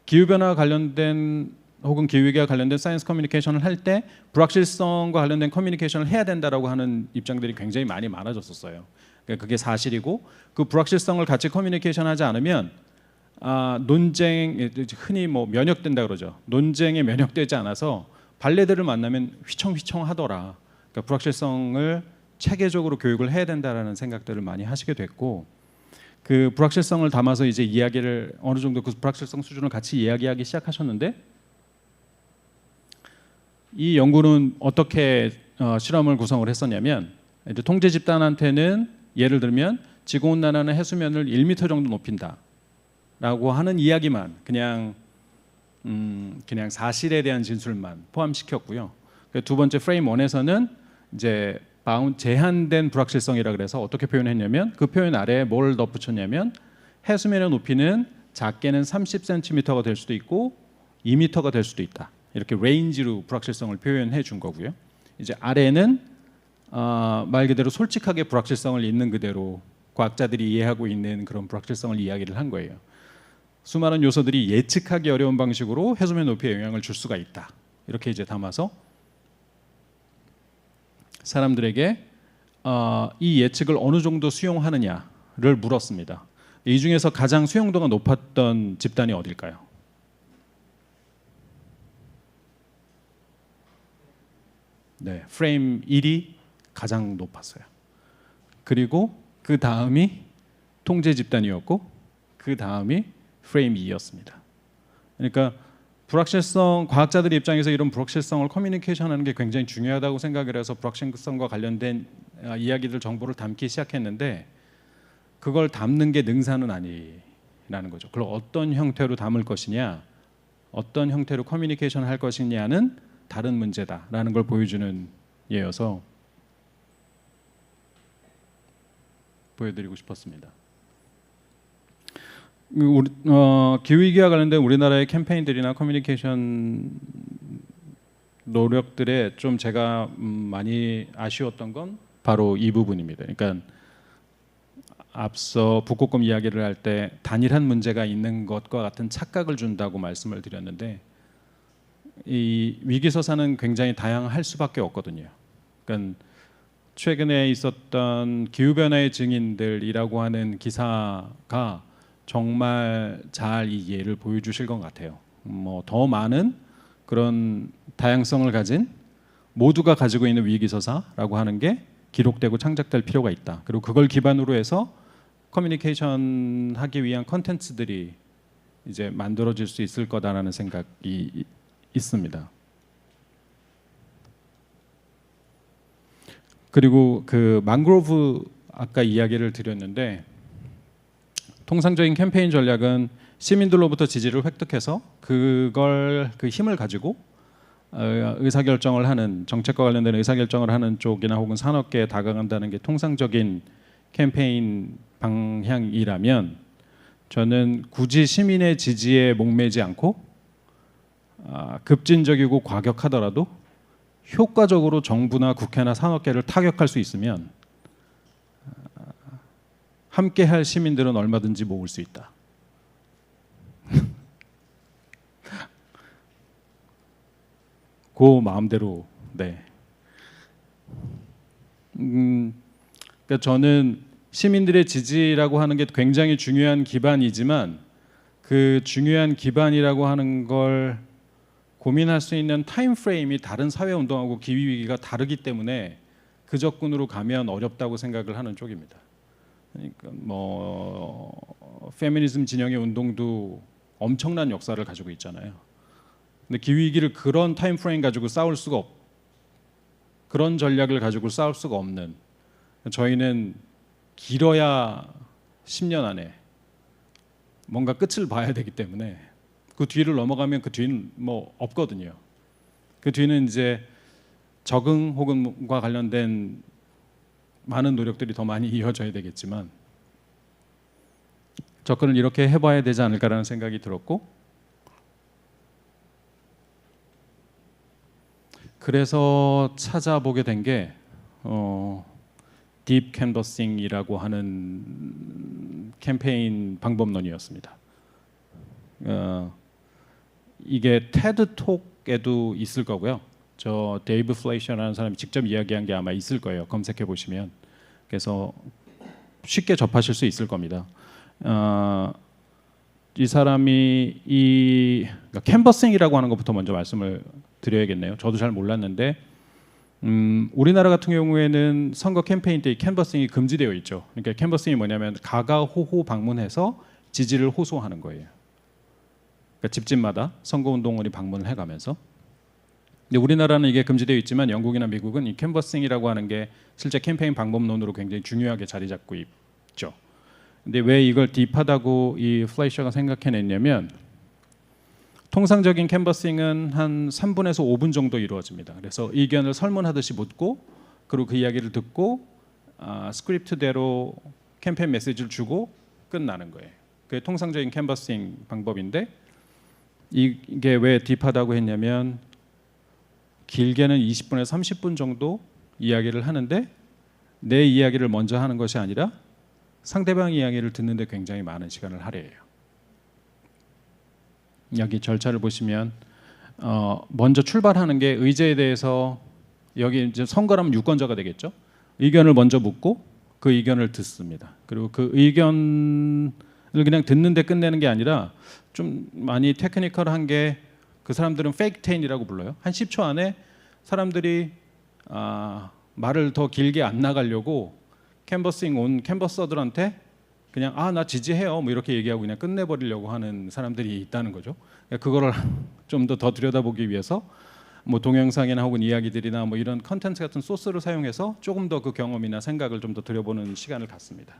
S1: 기후변화와 관련된 혹은 기후위기와 관련된 사이언스 커뮤니케이션을 할 때 불확실성과 관련된 커뮤니케이션을 해야 된다라고 하는 입장들이 굉장히 많아졌었어요. 그러니까 그게 사실이고, 그 불확실성을 같이 커뮤니케이션하지 않으면 논쟁 흔히 뭐 면역된다 그러죠. 논쟁에 면역되지 않아서 발레들을 만나면 휘청휘청 하더라. 그러니까 불확실성을 체계적으로 교육을 해야 된다라는 생각들을 많이 하시게 됐고, 그 불확실성을 담아서 이제 이야기를 어느 정도 그 불확실성 수준을 같이 이야기하기 시작하셨는데, 이 연구는 어떻게 실험을 구성을 했었냐면, 이제 통제 집단한테는 예를 들면 지구온난화는 해수면을 1m 정도 높인다라고 하는 이야기만 그냥 사실에 대한 진술만 포함시켰고요. 두 번째 프레임 1에서는 이제 제한된 불확실성이라 그래서 어떻게 표현했냐면, 그 표현 아래에 뭘 덧붙였냐면 해수면의 높이는 작게는 30cm가 될 수도 있고 2m가 될 수도 있다. 이렇게 레인지로 불확실성을 표현해 준 거고요. 이제 아래는 말 그대로 솔직하게 불확실성을 있는 그대로 과학자들이 이해하고 있는 그런 불확실성을 이야기를 한 거예요. 수많은 요소들이 예측하기 어려운 방식으로 해수면 높이에 영향을 줄 수가 있다. 이렇게 이제 담아서 사람들에게 이 예측을 어느 정도 수용하느냐를 물었습니다. 이 중에서 가장 수용도가 높았던 집단이 어딜까요? 네, 프레임 1이 가장 높았어요. 그리고 그 다음이 통제 집단이었고 그 다음이 프레임 2였습니다. 그러니까 불확실성, 과학자들 입장에서 이런 불확실성을 커뮤니케이션하는 게 굉장히 중요하다고 생각을 해서 불확실성과 관련된 이야기들, 정보를 담기 시작했는데, 그걸 담는 게 능사는 아니라는 거죠. 그걸 어떤 형태로 담을 것이냐, 어떤 형태로 커뮤니케이션 할 것이냐는 다른 문제다라는 걸 보여주는 예여서 보여드리고 싶었습니다. 기후위기와 관련된 우리나라의 캠페인들이나 커뮤니케이션 노력들에 좀 제가 많이 아쉬웠던 건 바로 이 부분입니다. 그러니까 앞서 북극곰 이야기를 할 때 단일한 문제가 있는 것과 같은 착각을 준다고 말씀을 드렸는데, 이 위기서사는 굉장히 다양할 수밖에 없거든요. 그러니까 최근에 있었던 기후변화의 증인들이라고 하는 기사가 정말 잘 이 예를 보여주실 것 같아요. 뭐 더 많은 그런 다양성을 가진 모두가 가지고 있는 위기서사라고 하는 게 기록되고 창작될 필요가 있다. 그리고 그걸 기반으로 해서 커뮤니케이션 하기 위한 컨텐츠들이 이제 만들어질 수 있을 거다라는 생각이 있습니다. 그리고 그 망그로브 아까 이야기를 드렸는데, 통상적인 캠페인 전략은 시민들로부터 지지를 획득해서 그 힘을 가지고 의사결정을 하는, 정책과 관련된 의사결정을 하는 쪽이나 혹은 산업계에 다가간다는 게 통상적인 캠페인 방향이라면, 저는 굳이 시민의 지지에 목매지 않고 급진적이고 과격하더라도 효과적으로 정부나 국회나 산업계를 타격할 수 있으면 함께할 시민들은 얼마든지 모을 수 있다. 그 마음대로. 네. 그러니까 저는 시민들의 지지라고 하는 게 굉장히 중요한 기반이지만, 그 중요한 기반이라고 하는 걸 고민할 수 있는 타임 프레임이 다른 사회 운동하고 기후 위기가 다르기 때문에 그 접근으로 가면 어렵다고 생각을 하는 쪽입니다. 그러니까 뭐 페미니즘 진영의 운동도 엄청난 역사를 가지고 있잖아요. 근데 기후 위기를 그런 타임 프레임 가지고 그런 전략을 가지고 싸울 수가 없는, 저희는 길어야 10년 안에 뭔가 끝을 봐야 되기 때문에 그 뒤를 넘어가면 그 뒤는 뭐 없거든요. 그 뒤는 이제 적응 혹은과 관련된 많은 노력들이 더 많이 이어져야 되겠지만, 접근을 이렇게 해봐야 되지 않을까라는 생각이 들었고, 그래서 찾아보게 된 게 딥 캔버싱이라고 하는 캠페인 방법론이었습니다. 이게 테드 톡에도 있을 거고요. 저 데이브 플레이셔라는 사람이 직접 이야기한 게 아마 있을 거예요. 검색해 보시면. 그래서 쉽게 접하실 수 있을 겁니다. 이 사람이 그러니까 캔버싱이라고 하는 것부터 먼저 말씀을 드려야겠네요. 저도 잘 몰랐는데 우리나라 같은 경우에는 선거 캠페인 때 이 캔버싱이 금지되어 있죠. 그러니까 캔버싱이 뭐냐면 가가호호 방문해서 지지를 호소하는 거예요. 그러니까 집집마다 선거운동원이 방문을 해가면서. 근데 우리나라는 이게 금지되어 있지만 영국이나 미국은 이 캔버싱이라고 하는 게 실제 캠페인 방법론으로 굉장히 중요하게 자리 잡고 있죠. 근데 왜 이걸 딥하다고 이 플라이셔가 생각해냈냐면 통상적인 캔버싱은 한 3분에서 5분 정도 이루어집니다. 그래서 의견을 설문하듯이 묻고 그리고 그 이야기를 듣고 스크립트대로 캠페인 메시지를 주고 끝나는 거예요. 그게 통상적인 캔버싱 방법인데 이게 왜 딥하다고 했냐면 길게는 20분에서 30분 정도 이야기를 하는데 내 이야기를 먼저 하는 것이 아니라 상대방 이야기를 듣는데 굉장히 많은 시간을 할애해요. 여기 절차를 보시면 먼저 출발하는 게 의제에 대해서 여기 이제 선거라면 유권자가 되겠죠. 의견을 먼저 묻고 그 의견을 듣습니다. 그리고 그 의견을 그냥 듣는데 끝내는 게 아니라 좀 많이 테크니컬한 게 그 사람들은 페이크 테인이라고 불러요. 한 10초 안에 사람들이 말을 더 길게 안 나가려고 캔버싱 온 캔버서들한테 그냥 나 지지해요 뭐 이렇게 얘기하고 그냥 끝내버리려고 하는 사람들이 있다는 거죠. 그거를 좀 더 들여다보기 위해서 뭐 동영상이나 혹은 이야기들이나 뭐 이런 컨텐츠 같은 소스를 사용해서 조금 더 그 경험이나 생각을 좀 더 들여보는 시간을 갖습니다.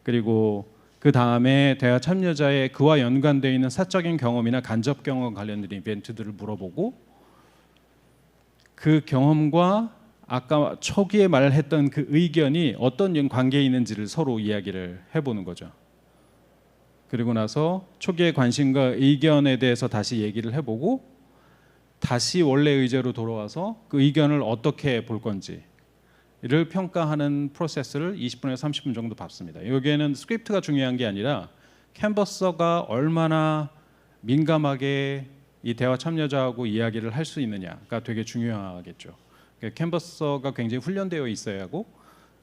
S1: 그리고 그 다음에 대화 참여자의 그와 연관되어 있는 사적인 경험이나 간접 경험 관련된 이벤트들을 물어보고 그 경험과 아까 초기에 말했던 그 의견이 어떤 관계에 있는지를 서로 이야기를 해보는 거죠. 그리고 나서 초기의 관심과 의견에 대해서 다시 얘기를 해보고 다시 원래 의제로 돌아와서 그 의견을 어떻게 볼 건지를 평가하는 프로세스를 20분에서 30분 정도 밟습니다. 여기에는 스크립트가 중요한 게 아니라 캔버서가 얼마나 민감하게 이 대화 참여자하고 이야기를 할 수 있느냐가 되게 중요하겠죠. 캔버서가 굉장히 훈련되어 있어야 하고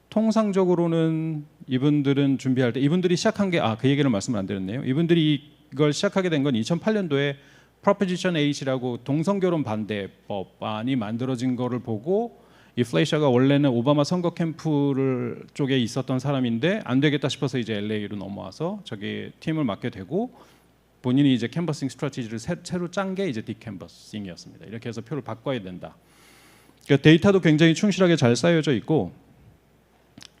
S1: 통상적으로는 이분들은 준비할 때 이분들이 시작한 게 그 얘기를 말씀을 안 드렸네요. 이분들이 이걸 시작하게 된 건 2008년도에 Proposition 8이라고 동성결혼 반대법안이 만들어진 거를 보고 이 플레이셔가 원래는 오바마 선거 캠프를 쪽에 있었던 사람인데 안 되겠다 싶어서 이제 LA로 넘어와서 저기 팀을 맡게 되고 본인이 이제 캔버싱 스트래티지를 새로 짠 게 이제 디캔버싱이었습니다. 이렇게 해서 표를 바꿔야 된다. 그러니까 데이터도 굉장히 충실하게 잘 쌓여져 있고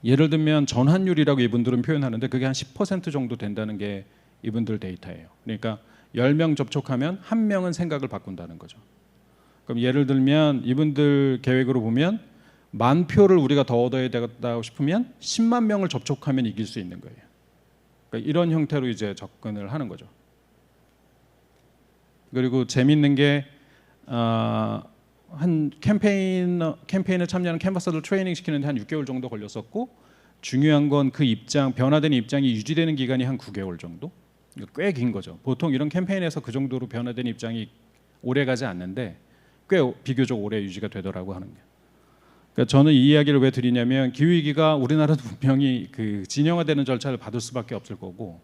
S1: 예를 들면 전환율이라고 이분들은 표현하는데 그게 한 10% 정도 된다는 게 이분들 데이터예요. 그러니까 10명 접촉하면 1명은 생각을 바꾼다는 거죠. 그럼 예를 들면 이분들 계획으로 보면 10,000표를 우리가 더 얻어야 되겠다 싶으면 10만 명을 접촉하면 이길 수 있는 거예요. 그러니까 이런 형태로 이제 접근을 하는 거죠. 그리고 재밌는 게 한 캠페인에 참여하는 캔버서들 트레이닝 시키는데 한 6개월 정도 걸렸었고 중요한 건 그 변화된 입장이 유지되는 기간이 한 9개월 정도. 꽤 긴 거죠. 보통 이런 캠페인에서 그 정도로 변화된 입장이 오래 가지 않는데 꽤 비교적 오래 유지가 되더라고 하는 게. 그러니까 저는 이 이야기를 왜 드리냐면 기후위기가 우리나라도 분명히 그 진영화되는 절차를 받을 수밖에 없을 거고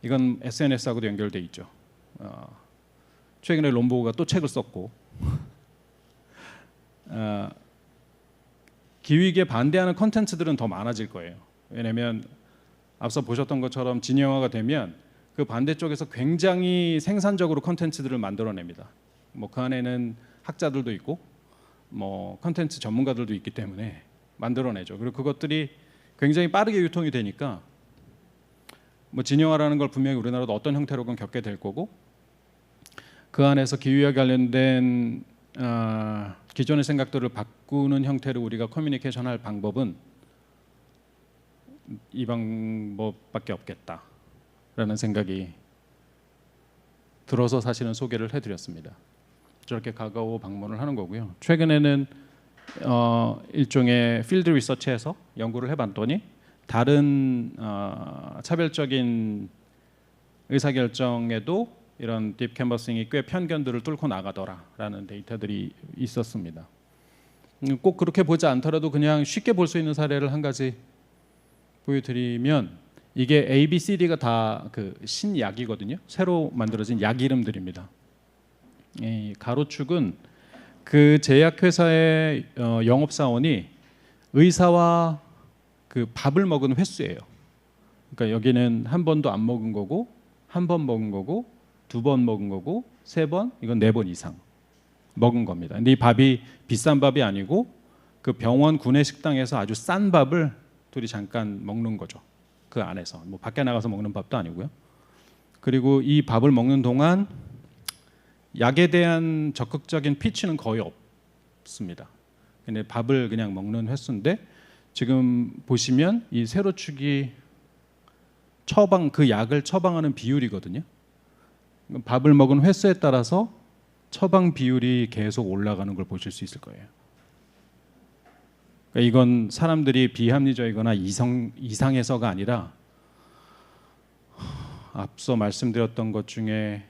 S1: 이건 SNS하고도 연결돼 있죠. 최근에 롬보우가 또 책을 썼고 기후위기에 반대하는 컨텐츠들은 더 많아질 거예요. 왜냐하면 앞서 보셨던 것처럼 진영화가 되면 그 반대쪽에서 굉장히 생산적으로 컨텐츠들을 만들어냅니다. 뭐 그 안에는 학자들도 있고 뭐 컨텐츠 전문가들도 있기 때문에 만들어내죠. 그리고 그것들이 굉장히 빠르게 유통이 되니까 뭐 진영화라는 걸 분명히 우리나라도 어떤 형태로건 겪게 될 거고 그 안에서 기후와 관련된 기존의 생각들을 바꾸는 형태로 우리가 커뮤니케이션 할 방법은 이 방법밖에 없겠다라는 생각이 들어서 사실은 소개를 해드렸습니다. 저렇게 가까워 방문을 하는 거고요. 최근에는 일종의 필드 리서치에서 연구를 해봤더니 다른 차별적인 의사결정에도 이런 딥 캔버싱이 꽤 편견들을 뚫고 나가더라라는 데이터들이 있었습니다. 꼭 그렇게 보지 않더라도 그냥 쉽게 볼 수 있는 사례를 한 가지 보여드리면 이게 A, B, C, D가 다 그 신약이거든요. 새로 만들어진 약 이름들입니다. 이 가로축은 그 제약회사의 영업사원이 의사와 그 밥을 먹은 횟수예요. 그러니까 여기는 한 번도 안 먹은 거고, 한 번 먹은 거고, 두 번 먹은 거고, 세 번, 이건 네 번 이상 먹은 겁니다. 근데 이 밥이 비싼 밥이 아니고 그 병원 구내 식당에서 아주 싼 밥을 둘이 잠깐 먹는 거죠. 그 안에서 뭐 밖에 나가서 먹는 밥도 아니고요. 그리고 이 밥을 먹는 동안 약에 대한 적극적인 피치는 거의 없습니다. 근데 밥을 그냥 먹는 횟수인데 지금 보시면 이 세로축이 처방 그 약을 처방하는 비율이거든요. 밥을 먹은 횟수에 따라서 처방 비율이 계속 올라가는 걸 보실 수 있을 거예요. 그러니까 이건 사람들이 비합리적이거나 이상해서가 아니라 앞서 말씀드렸던 것 중에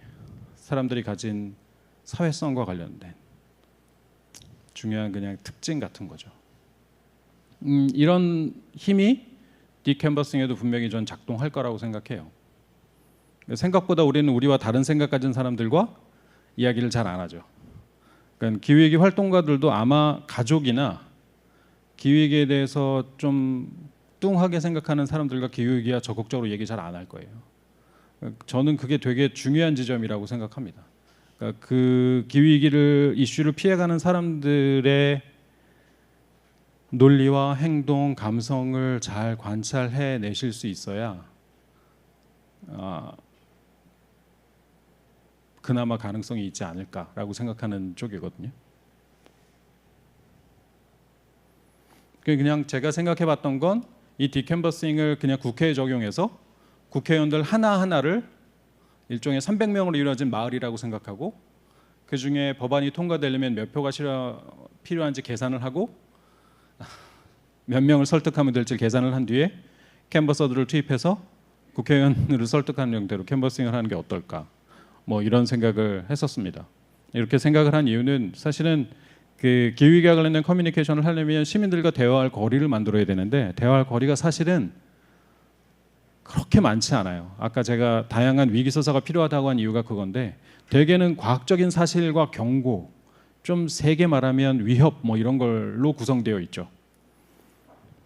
S1: 사람들이 가진 사회성과 관련된 중요한 그냥 특징 같은 거죠. 이런 힘이 디캔버싱에도 분명히 전 작동할 거라고 생각해요. 생각보다 우리는 우리와 다른 생각 가진 사람들과 이야기를 잘 안 하죠. 그러니까 기후위기 활동가들도 아마 가족이나 기후위기에 대해서 좀 뚱하게 생각하는 사람들과 기후위기와 적극적으로 얘기 잘 안 할 거예요. 저는 그게 되게 중요한 지점이라고 생각합니다. 그러니까 그 기후위기를 이슈를 피해가는 사람들의 논리와 행동, 감성을 잘 관찰해 내실 수 있어야 그나마 가능성이 있지 않을까라고 생각하는 쪽이거든요. 그냥 제가 생각해봤던 건 이 디캔버싱을 그냥 국회에 적용해서 국회의원들 하나하나를 일종의 300명으로 이루어진 마을이라고 생각하고 그 중에 법안이 통과되려면 몇 표가 필요한지 계산을 하고 몇 명을 설득하면 될지 계산을 한 뒤에 캔버서들을 투입해서 국회의원을 설득하는 형태로 캔버싱을 하는 게 어떨까, 뭐 이런 생각을 했었습니다. 이렇게 생각을 한 이유는 사실은 그 기후위기와 관련된 커뮤니케이션을 하려면 시민들과 대화할 거리를 만들어야 되는데 대화할 거리가 사실은 그렇게 많지 않아요. 아까 제가 다양한 위기서사가 필요하다고 한 이유가 그건데 대개는 과학적인 사실과 경고, 좀 세게 말하면 위협 뭐 이런 걸로 구성되어 있죠.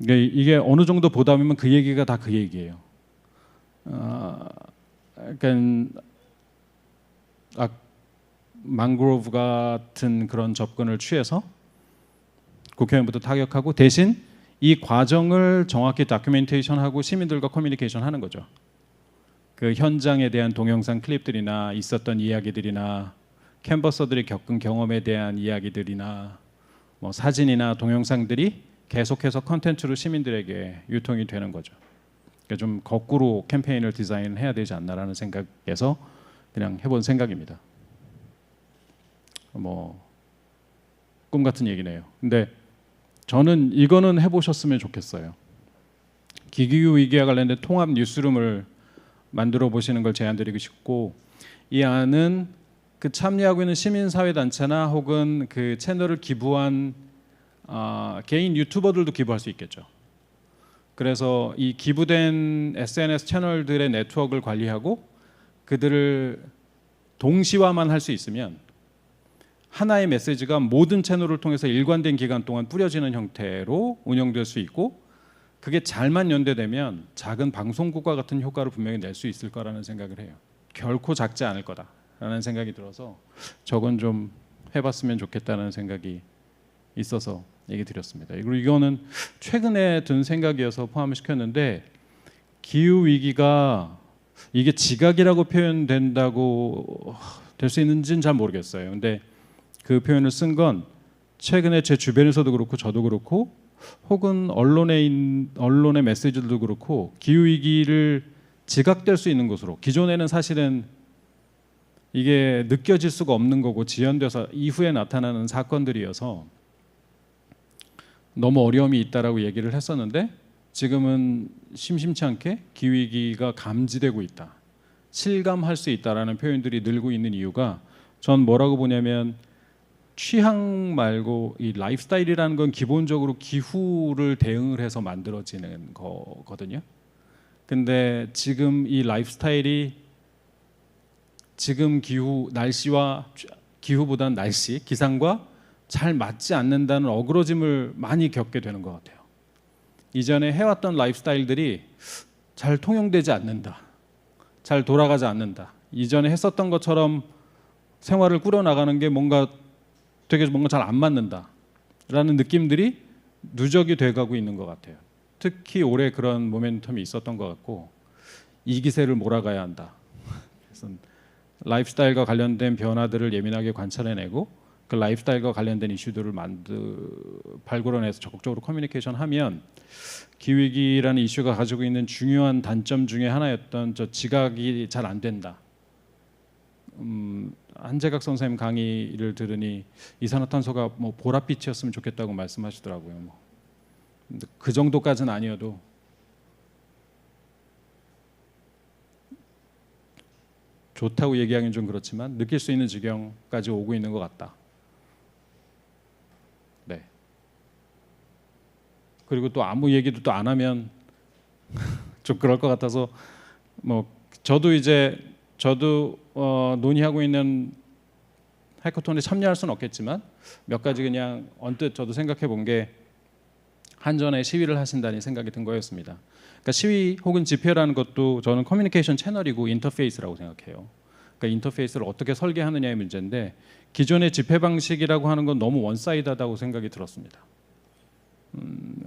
S1: 이게 어느 정도 보다 보면 그 얘기가 다 그 얘기예요. 그러니까 망그로브 같은 그런 접근을 취해서 국회의원부터 타격하고 대신 이 과정을 정확히 다큐멘테이션하고 시민들과 커뮤니케이션 하는 거죠. 그 현장에 대한 동영상 클립들이나 있었던 이야기들이나 캔버서들이 겪은 경험에 대한 이야기들이나 뭐 사진이나 동영상들이 계속해서 컨텐츠로 시민들에게 유통이 되는 거죠. 그러니까 좀 거꾸로 캠페인을 디자인해야 되지 않나라는 생각에서 그냥 해본 생각입니다. 뭐 꿈 같은 얘기네요. 근데 저는 이거는 해보셨으면 좋겠어요. 기후 위기와 관련된 통합 뉴스룸을 만들어 보시는 걸 제안드리고 싶고, 이 안은 그 참여하고 있는 시민사회단체나 혹은 그 채널을 기부한 개인 유튜버들도 기부할 수 있겠죠. 그래서 이 기부된 SNS 채널들의 네트워크를 관리하고 그들을 동시화만 할 수 있으면 하나의 메시지가 모든 채널을 통해서 일관된 기간 동안 뿌려지는 형태로 운영될 수 있고, 그게 잘만 연대되면 작은 방송국과 같은 효과를 분명히 낼 수 있을 거라는 생각을 해요. 결코 작지 않을 거다라는 생각이 들어서 저건 좀 해봤으면 좋겠다는 생각이 있어서 얘기 드렸습니다. 그리고 이거는 최근에 든 생각이어서 포함을 시켰는데, 기후 위기가 이게 지각이라고 표현된다고 될 수 있는지는 잘 모르겠어요. 근데 그 표현을 쓴 건 최근에 제 주변에서도 그렇고 저도 그렇고 혹은 언론의 메시지들도 그렇고 기후 위기를 지각될 수 있는 것으로, 기존에는 사실은 이게 느껴질 수가 없는 거고 지연돼서 이후에 나타나는 사건들이어서 너무 어려움이 있다라고 얘기를 했었는데, 지금은 심심치 않게 기후 위기가 감지되고 있다, 실감할 수 있다라는 표현들이 늘고 있는 이유가, 전 뭐라고 보냐면 취향 말고 이 라이프스타일이라는 건 기본적으로 기후를 대응을 해서 만들어지는 거거든요. 근데 지금 이 라이프스타일이 지금 기후보다는 날씨, 기상과 잘 맞지 않는다는 어그러짐을 많이 겪게 되는 것 같아요. 이전에 해왔던 라이프스타일들이 잘 통용되지 않는다, 잘 돌아가지 않는다, 이전에 했었던 것처럼 생활을 꾸려나가는 게 뭔가 잘 안 맞는다라는 느낌들이 누적이 돼가고 있는 것 같아요. 특히 올해 그런 모멘텀이 있었던 것 같고, 이 기세를 몰아가야 한다. 그래서 라이프스타일과 관련된 변화들을 예민하게 관찰해내고 그 라이프스타일과 관련된 이슈들을 발굴해내서 적극적으로 커뮤니케이션하면 기후위기라는 이슈가 가지고 있는 중요한 단점 중에 하나였던 저 지각이 잘 안 된다. 한재각 선생님 강의를 들으니 이산화탄소가 뭐 보랏빛이었으면 좋겠다고 말씀하시더라고요. 그 정도까지는 아니어도 좋다고 얘기하기는 좀 그렇지만 느낄 수 있는 지경까지 오고 있는 것 같다. 네. 그리고 또 아무 얘기도 또 안 하면 좀 그럴 것 같아서 뭐 저도 논의하고 있는 해커톤에 참여할 수는 없겠지만 몇 가지 그냥 언뜻 저도 생각해 본 게 한전에 시위를 하신다는 생각이 든 거였습니다. 그러니까 시위 혹은 집회라는 것도 저는 커뮤니케이션 채널이고 인터페이스라고 생각해요. 그러니까 인터페이스를 어떻게 설계하느냐의 문제인데 기존의 집회 방식이라고 하는 건 너무 원사이드하다고 생각이 들었습니다.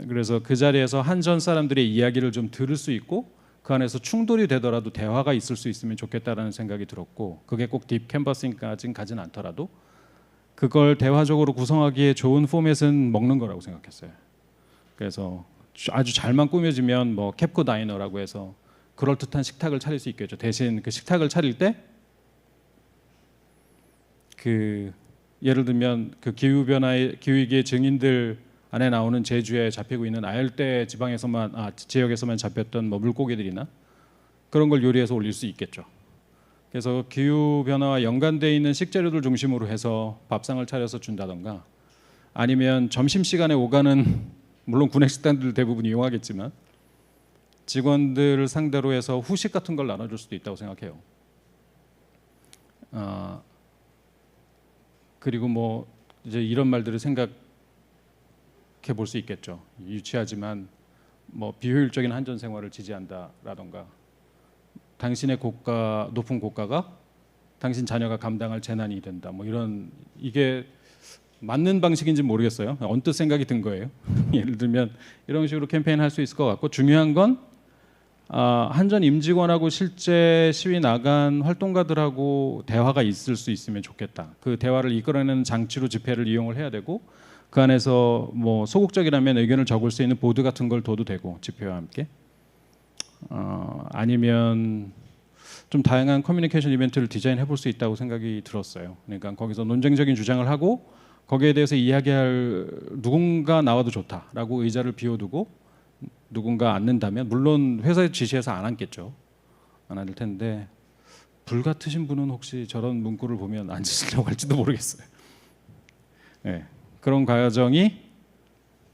S1: 그래서 그 자리에서 한전 사람들의 이야기를 좀 들을 수 있고 그 안에서 충돌이 되더라도 대화가 있을 수 있으면 좋겠다라는 생각이 들었고, 그게 꼭 딥 캔버싱까지는 가진 않더라도 그걸 대화적으로 구성하기에 좋은 포맷은 먹는 거라고 생각했어요. 그래서 아주 잘만 꾸며지면 뭐 캡코 다이너라고 해서 그럴듯한 식탁을 차릴 수 있겠죠. 대신 그 식탁을 차릴 때 예를 들면 그 기후위기의 증인들 안에 나오는 제주에 잡히고 있는 아열대 지역에서만 잡혔던 뭐 물고기들이나 그런 걸 요리해서 올릴 수 있겠죠. 그래서 기후 변화와 연관돼 있는 식재료들 중심으로 해서 밥상을 차려서 준다던가, 아니면 점심 시간에 오가는 물론 구내식당들 대부분 이용하겠지만 직원들을 상대로 해서 후식 같은 걸 나눠줄 수도 있다고 생각해요. 그리고 뭐 이제 이런 말들을 생각해 볼 수 있겠죠. 유치하지만 뭐 비효율적인 한전 생활을 지지한다라던가, 당신의 높은 고가가 당신 자녀가 감당할 재난이 된다. 뭐 이런, 이게 맞는 방식인지 모르겠어요. 언뜻 생각이 든 거예요. 예를 들면 이런 식으로 캠페인 할 수 있을 것 같고, 중요한 건 한전 임직원하고 실제 시위 나간 활동가들하고 대화가 있을 수 있으면 좋겠다. 그 대화를 이끌어내는 장치로 집회를 이용을 해야 되고, 그 안에서 뭐 소극적이라면 의견을 적을 수 있는 보드 같은 걸 둬도 되고, 집회와 함께 아니면 좀 다양한 커뮤니케이션 이벤트를 디자인해 볼 수 있다고 생각이 들었어요. 그러니까 거기서 논쟁적인 주장을 하고 거기에 대해서 이야기할 누군가 나와도 좋다라고 의자를 비워두고 누군가 앉는다면, 물론 회사에 지시해서 안 앉겠죠. 안 앉을 텐데 불 같으신 분은 혹시 저런 문구를 보면 앉으시려고 할지도 모르겠어요. 네, 그런 과정이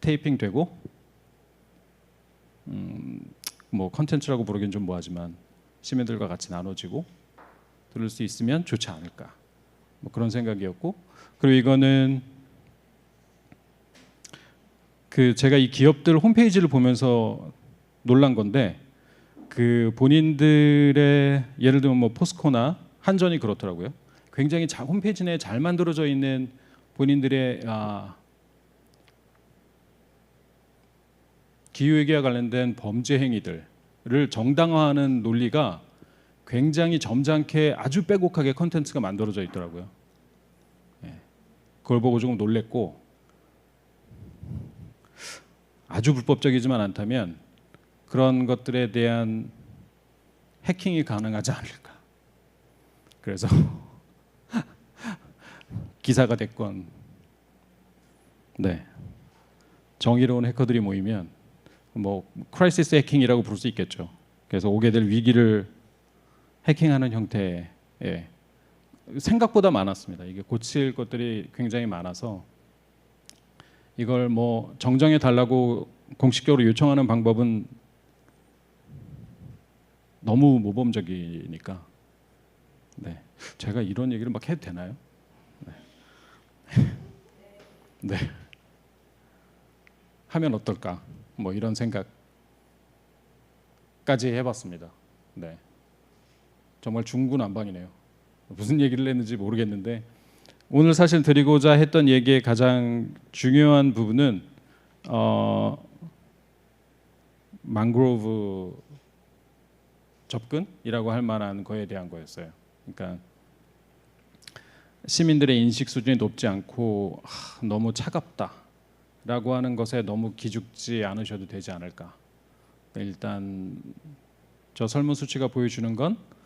S1: 테이핑되고 뭐 컨텐츠라고 부르긴 좀 뭐하지만 시민들과 같이 나눠지고 들을 수 있으면 좋지 않을까, 뭐 그런 생각이었고, 그리고 이거는 제가 이 기업들 홈페이지를 보면서 놀란 건데, 그 본인들의 예를 들면 뭐 포스코나 한전이 그렇더라고요. 굉장히 홈페이지 내에 잘 만들어져 있는 본인들의 기후위기와 관련된 범죄 행위들을 정당화하는 논리가 굉장히 점잖게 아주 빼곡하게 컨텐츠가 만들어져 있더라고요. 그걸 보고 조금 놀랬고, 아주 불법적이지만 않다면 그런 것들에 대한 해킹이 가능하지 않을까. 그래서 기사가 됐건, 네, 정의로운 해커들이 모이면 뭐 크라이시스 해킹이라고 부를 수 있겠죠. 그래서 오게 될 위기를 해킹하는 형태의, 생각보다 많았습니다. 이게 고칠 것들이 굉장히 많아서 이걸 뭐 정정해 달라고 공식적으로 요청하는 방법은 너무 모범적이니까. 네, 제가 이런 얘기를 막 해도 되나요? 네. 네. 하면 어떨까? 뭐 이런 생각까지 해봤습니다. 네. 정말 중구난방이네요. 무슨 얘기를 했는지 모르겠는데 오늘 사실 드리고자 했던 얘기의 가장 중요한 부분은 망그로브 접근이라고 할 만한 거에 대한 거였어요. 그러니까 시민들의 인식 수준이 높지 않고 너무 차갑다라고 하는 것에 너무 기죽지 않으셔도 되지 않을까. 일단 저 설문 수치가 보여주는 건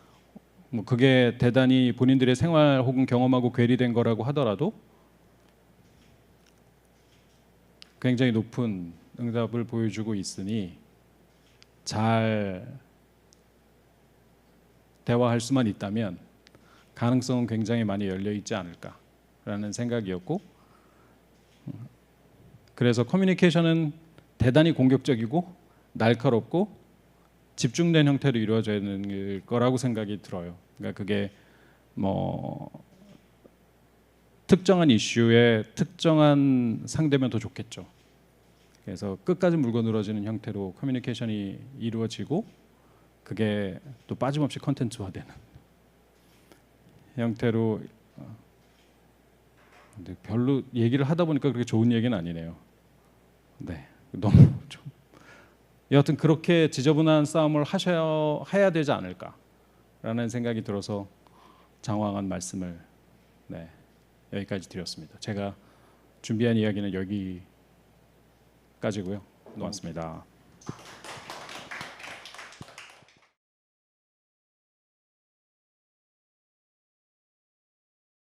S1: 뭐 그게 대단히 본인들의 생활 혹은 경험하고 괴리된 거라고 하더라도 굉장히 높은 응답을 보여주고 있으니 잘 대화할 수만 있다면 가능성은 굉장히 많이 열려 있지 않을까라는 생각이었고, 그래서 커뮤니케이션은 대단히 공격적이고 날카롭고 집중된 형태로 이루어져야 되는 거라고 생각이 들어요. 그러니까 그게 뭐 특정한 이슈에 특정한 상대면 더 좋겠죠. 그래서 끝까지 물고 늘어지는 형태로 커뮤니케이션이 이루어지고 그게 또 빠짐없이 컨텐츠화되는 형태로. 근데 별로 얘기를 하다 보니까 그렇게 좋은 얘기는 아니네요. 네, 너무 좀 여하튼 그렇게 지저분한 싸움을 해야 되지 않을까라는 생각이 들어서 장황한 말씀을 여기까지 드렸습니다. 제가 준비한 이야기는 여기까지고요. 고맙습니다.